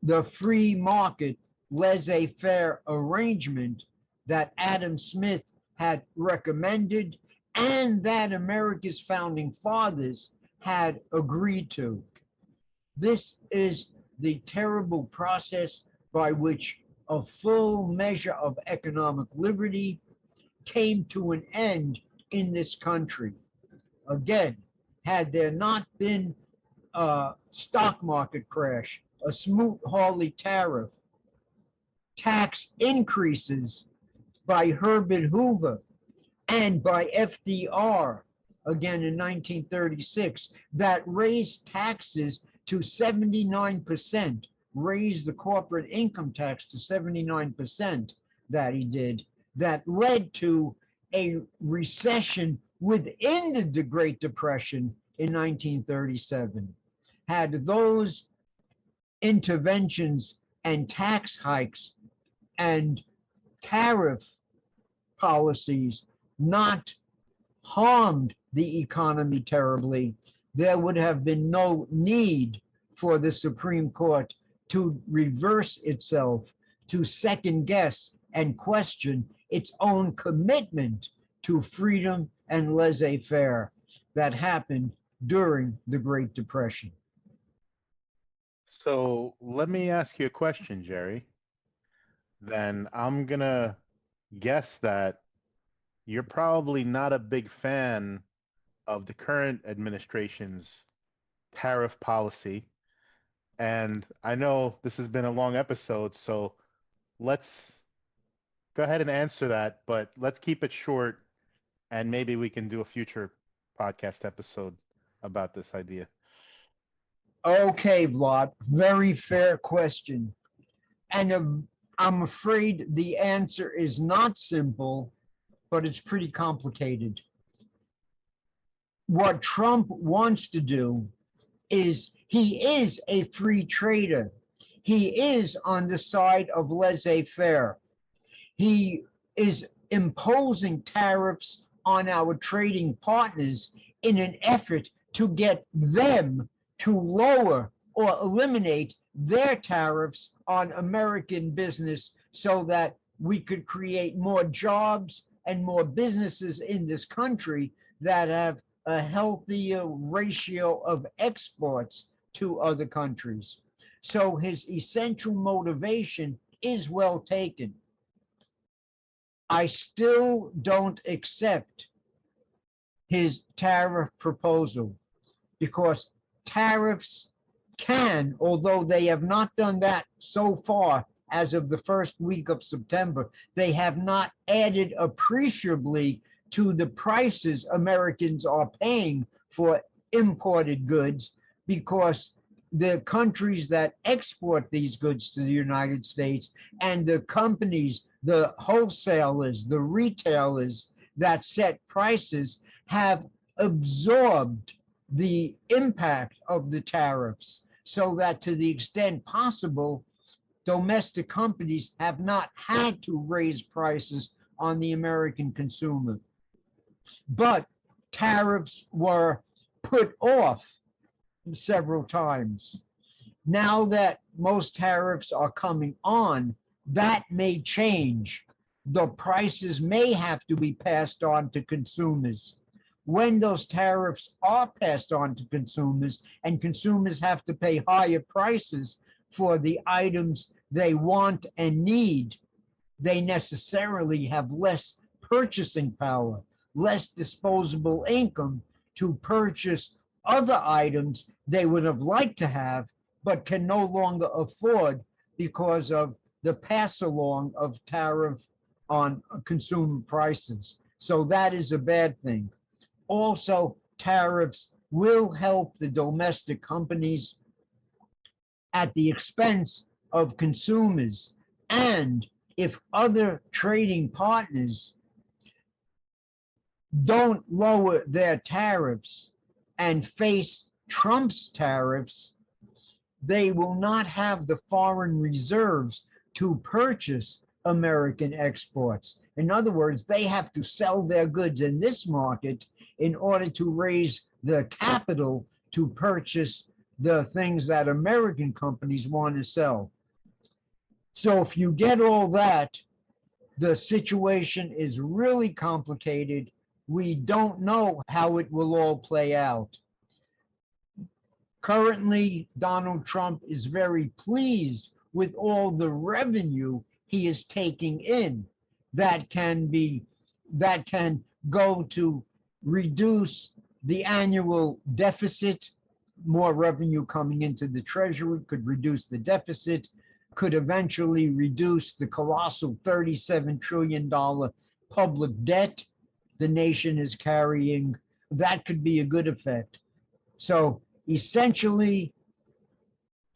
the free market laissez-faire arrangement that Adam Smith had recommended and that America's founding fathers had agreed to. This is the terrible process by which a full measure of economic liberty came to an end in this country. Again, had there not been a stock market crash, a Smoot-Hawley tariff, tax increases by Herbert Hoover and by FDR, again in 1936, that raised taxes to 79%, raised the corporate income tax to 79%, that he did, that led to a recession within the Great Depression in 1937. Had those interventions and tax hikes and tariff policies not harmed the economy terribly, there would have been no need for the Supreme Court to reverse itself, to second guess and question its own commitment to freedom and laissez-faire that happened during the Great Depression. So let me ask you a question, Jerry. Then I'm gonna guess that you're probably not a big fan of the current administration's tariff policy. And I know this has been a long episode, so let's go ahead and answer that, but let's keep it short and maybe we can do a future podcast episode about this idea. Okay, Vlad, very fair question. And I'm afraid the answer is not simple, but it's pretty complicated. What Trump wants to do is he is a free trader. He is on the side of laissez-faire. He is imposing tariffs on our trading partners in an effort to get them to lower or eliminate their tariffs on American business so that we could create more jobs and more businesses in this country that have a healthier ratio of exports to other countries. So his essential motivation is well taken. I still don't accept his tariff proposal because tariffs can, although they have not done that so far as of the first week of September, they have not added appreciably to the prices Americans are paying for imported goods because the countries that export these goods to the United States and the companies, the wholesalers, the retailers that set prices have absorbed the impact of the tariffs so that to the extent possible, domestic companies have not had to raise prices on the American consumer. But tariffs were put off several times. Now that most tariffs are coming on, that may change. The prices may have to be passed on to consumers. When those tariffs are passed on to consumers and consumers have to pay higher prices for the items they want and need, they necessarily have less purchasing power, less disposable income to purchase other items they would have liked to have, but can no longer afford because of the pass along of tariff on consumer prices. So that is a bad thing. Also, tariffs will help the domestic companies at the expense of consumers. And if other trading partners don't lower their tariffs and face Trump's tariffs, they will not have the foreign reserves to purchase American exports. In other words, they have to sell their goods in this market in order to raise the capital to purchase the things that American companies want to sell. So if you get all that, the situation is really complicated. We don't know how it will all play out. Currently, Donald Trump is very pleased with all the revenue he is taking in that can go to reduce the annual deficit. More revenue coming into the treasury could reduce the deficit. could eventually reduce the colossal $37 trillion public debt the nation is carrying. That could be a good effect. So essentially,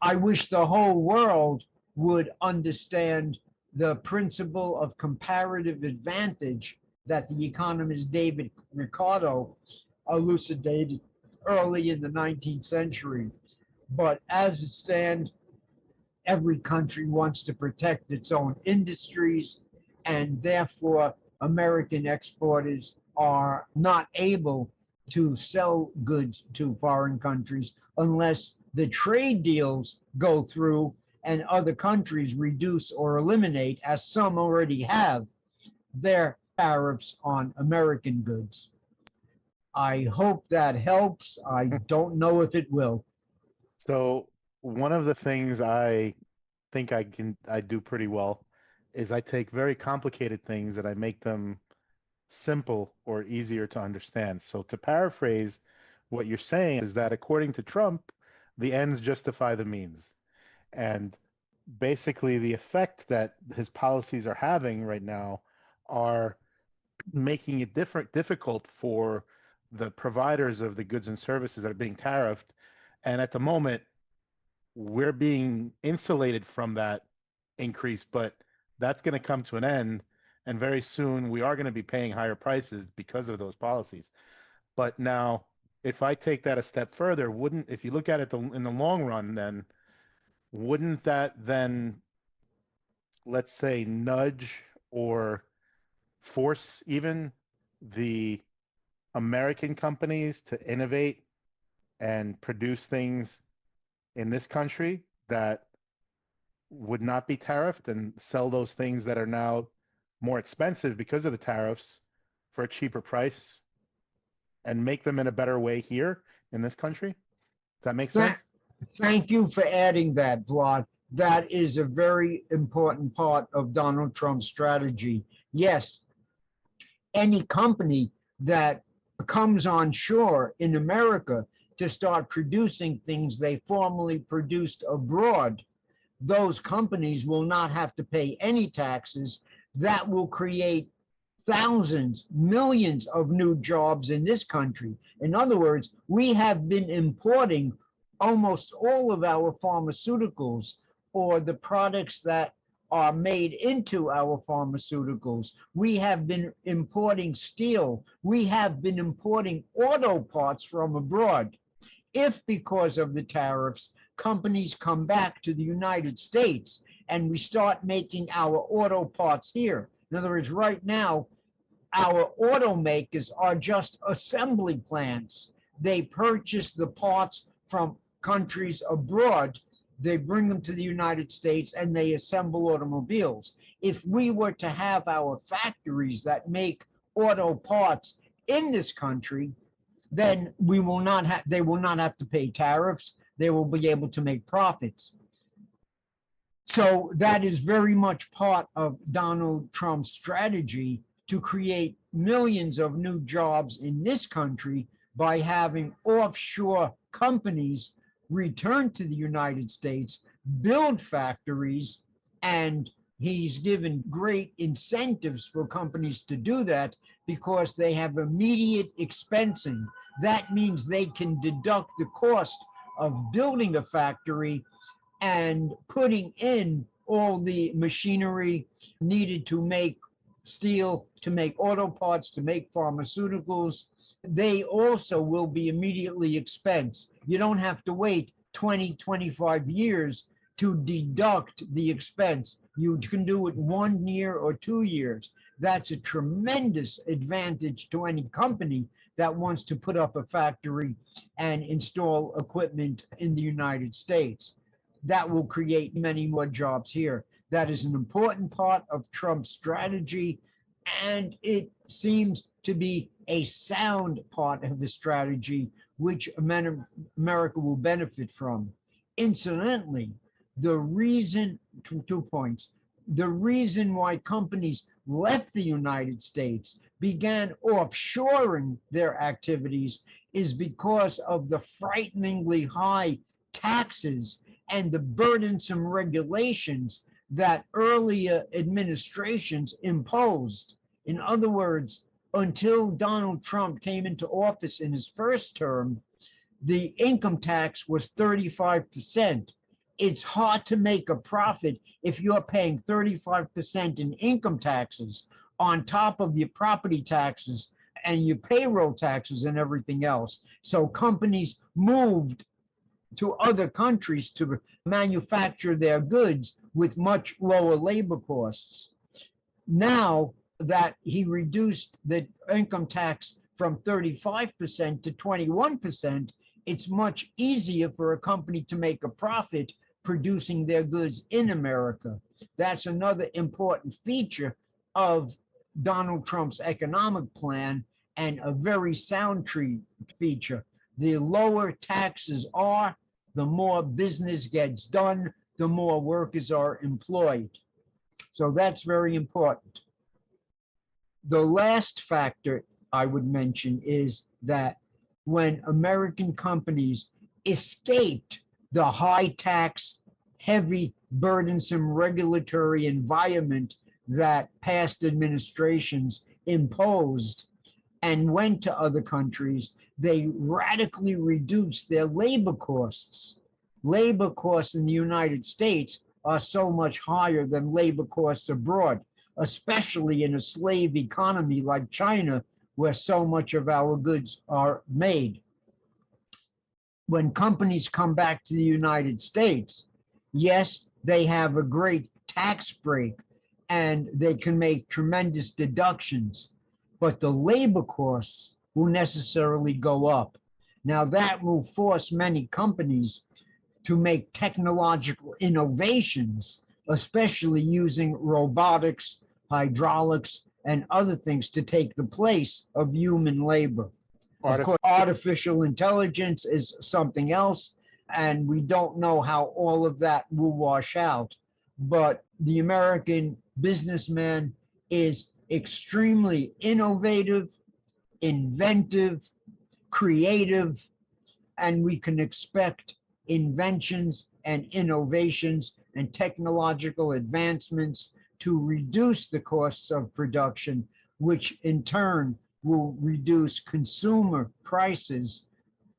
I wish the whole world would understand the principle of comparative advantage that the economist David Ricardo elucidated early in the 19th century. But as it stands, every country wants to protect its own industries, and therefore American exporters are not able to sell goods to foreign countries unless the trade deals go through and other countries reduce or eliminate, as some already have, their tariffs on American goods. I hope that helps. I don't know if it will. So one of the things I think I do pretty well is I take very complicated things and I make them simple or easier to understand. So to paraphrase, what you're saying is that according to Trump, the ends justify the means. And basically the effect that his policies are having right now are making it difficult for the providers of the goods and services that are being tariffed. And at the moment, we're being insulated from that increase, but that's going to come to an end. And very soon we are going to be paying higher prices because of those policies. But now, if I take that a step further, if you look at it in the long run, then wouldn't that then, let's say, nudge or force even the American companies to innovate and produce things in this country that would not be tariffed and sell those things that are now more expensive because of the tariffs for a cheaper price and make them in a better way here in this country? Does that make sense? Thank you for adding that, Vlad. That is a very important part of Donald Trump's strategy. Yes, any company that comes on shore in America to start producing things they formerly produced abroad, those companies will not have to pay any taxes. That will create thousands, millions of new jobs in this country. In other words, we have been importing almost all of our pharmaceuticals or the products that are made into our pharmaceuticals. We have been importing steel. We have been importing auto parts from abroad. If, because of the tariffs, companies come back to the United States and we start making our auto parts here, in other words, right now, our automakers are just assembly plants. They purchase the parts from countries abroad, they bring them to the United States, and they assemble automobiles. If we were to have our factories that make auto parts in this country, then they will not have to pay tariffs. They will be able to make profits. So that is very much part of Donald Trump's strategy to create millions of new jobs in this country by having offshore companies return to the United States, build factories, and he's given great incentives for companies to do that because they have immediate expensing. That means they can deduct the cost of building a factory and putting in all the machinery needed to make steel, to make auto parts, to make pharmaceuticals. They also will be immediately expensed. You don't have to wait 20, 25 years to deduct the expense. You can do it 1 year or 2 years. That's a tremendous advantage to any company that wants to put up a factory and install equipment in the United States. That will create many more jobs here. That is an important part of Trump's strategy, and it seems to be a sound part of the strategy, which America will benefit from. Incidentally, the reason, 2 points, the reason why companies left the United States, began offshoring their activities, is because of the frighteningly high taxes and the burdensome regulations that earlier administrations imposed. In other words, until Donald Trump came into office in his first term, the income tax was 35%. It's hard to make a profit if you're paying 35% in income taxes on top of your property taxes and your payroll taxes and everything else. So companies moved to other countries to manufacture their goods with much lower labor costs. Now that he reduced the income tax from 35% to 21%, it's much easier for a company to make a profit producing their goods in America. That's another important feature of Donald Trump's economic plan, and a very sound feature. The lower taxes are, the more business gets done, the more workers are employed. So that's very important. The last factor I would mention is that when American companies escaped the high tax, heavy, burdensome regulatory environment that past administrations imposed and went to other countries, they radically reduced their labor costs. Labor costs in the United States are so much higher than labor costs abroad, especially in a slave economy like China, where so much of our goods are made. When companies come back to the United States, yes, they have a great tax break and they can make tremendous deductions, but the labor costs will necessarily go up. Now, that will force many companies to make technological innovations, especially using robotics, hydraulics, and other things to take the place of human labor. Of course, artificial intelligence is something else, and we don't know how all of that will wash out. But the American businessman is extremely innovative, inventive, creative, and we can expect inventions and innovations and technological advancements to reduce the costs of production, which in turn will reduce consumer prices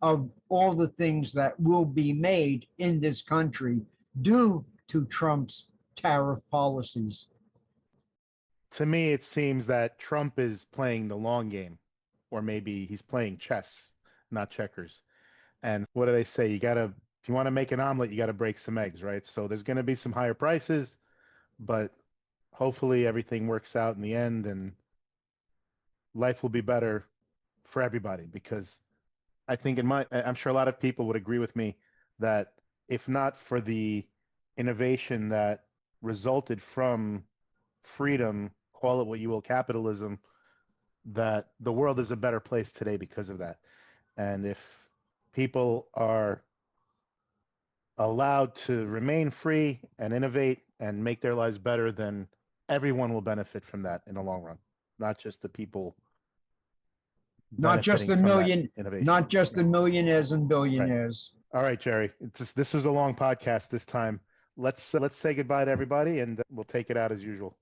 of all the things that will be made in this country due to Trump's tariff policies. To me, it seems that Trump is playing the long game, or maybe he's playing chess, not checkers. And what do they say? If you want to make an omelet, you got to break some eggs, right? So there's going to be some higher prices, but hopefully everything works out in the end and life will be better for everybody, because I think I'm sure a lot of people would agree with me that if not for the innovation that resulted from freedom, call it what you will, capitalism, that the world is a better place today because of that. And if people are allowed to remain free and innovate and make their lives better, then everyone will benefit from that in the long run, not just the people not just the innovation. not just the millionaires and billionaires. Right. All right, Jerry. This is a long podcast this time. Let's say goodbye to everybody, and we'll take it out as usual.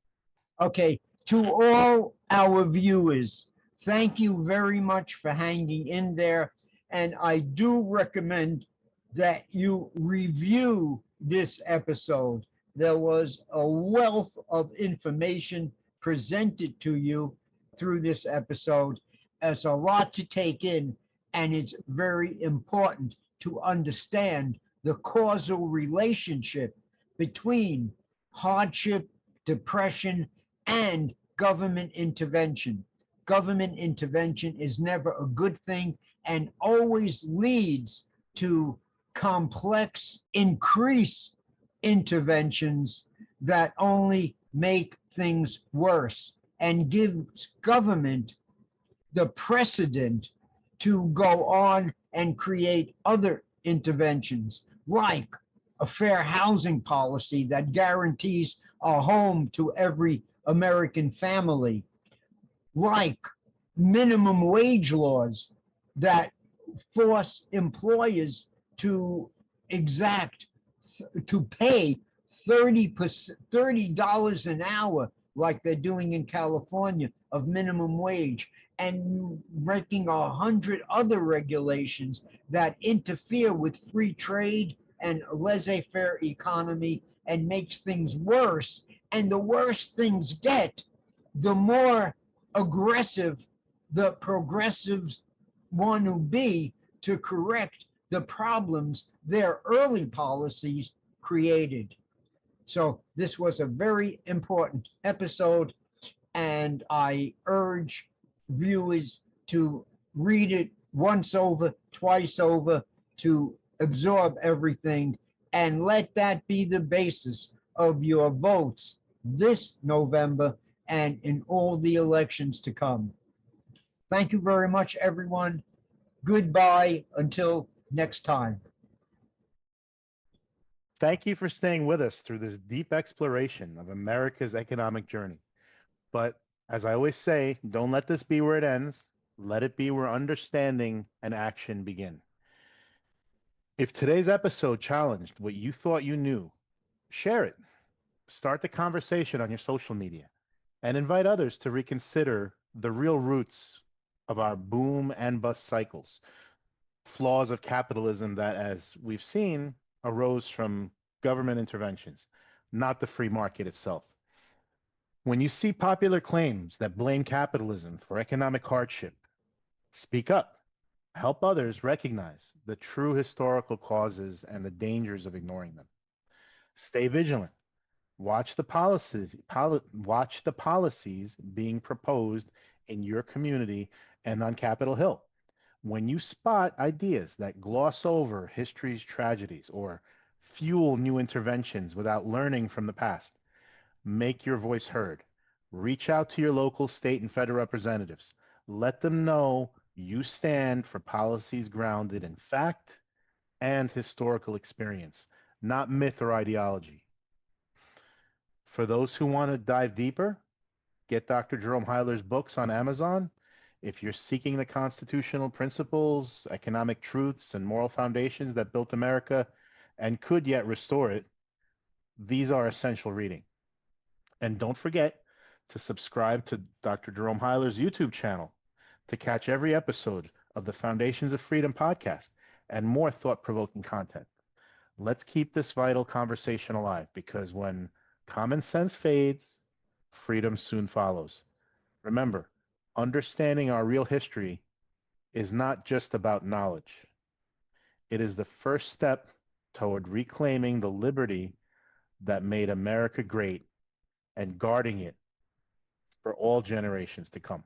Okay, to all our viewers, thank you very much for hanging in there, and I do recommend that you review this episode. There was a wealth of information presented to you through this episode. It's a lot to take in, and it's very important to understand the causal relationship between hardship, depression, and government intervention. Government intervention is never a good thing and always leads to complex, increased interventions that only make things worse and gives government the precedent to go on and create other interventions, like a fair housing policy that guarantees a home to every American family, like minimum wage laws that force employers to exact to pay $30 an hour, like they're doing in California, of minimum wage, and making 100 other regulations that interfere with free trade and laissez-faire economy and makes things worse. And the worse things get, the more aggressive the progressives want to be to correct the problems their early policies created. So this was a very important episode, and I urge viewers to read it once over, twice over, to absorb everything, and let that be the basis of your votes this November and in all the elections to come. Thank you very much, everyone. Goodbye until next time. Thank you for staying with us through this deep exploration of America's economic journey. But as I always say, don't let this be where it ends. Let it be where understanding and action begin. If today's episode challenged what you thought you knew, share it. Start the conversation on your social media and invite others to reconsider the real roots of our boom and bust cycles, flaws of capitalism that, as we've seen, arose from government interventions, not the free market itself. When you see popular claims that blame capitalism for economic hardship, speak up. Help others recognize the true historical causes and the dangers of ignoring them. Stay vigilant. Watch the policies being proposed in your community and on Capitol Hill. When you spot ideas that gloss over history's tragedies or fuel new interventions without learning from the past, make your voice heard. Reach out to your local, state, and federal representatives. Let them know you stand for policies grounded in fact and historical experience, not myth or ideology. For those who want to dive deeper, get Dr. Jerome Huyler's books on Amazon. If you're seeking the constitutional principles, economic truths, and moral foundations that built America and could yet restore it, these are essential reading. And don't forget to subscribe to Dr. Jerome Huyler's YouTube channel to catch every episode of the Foundations of Freedom podcast and more thought-provoking content. Let's keep this vital conversation alive, because when common sense fades, freedom soon follows. Remember, understanding our real history is not just about knowledge. It is the first step toward reclaiming the liberty that made America great and guarding it for all generations to come.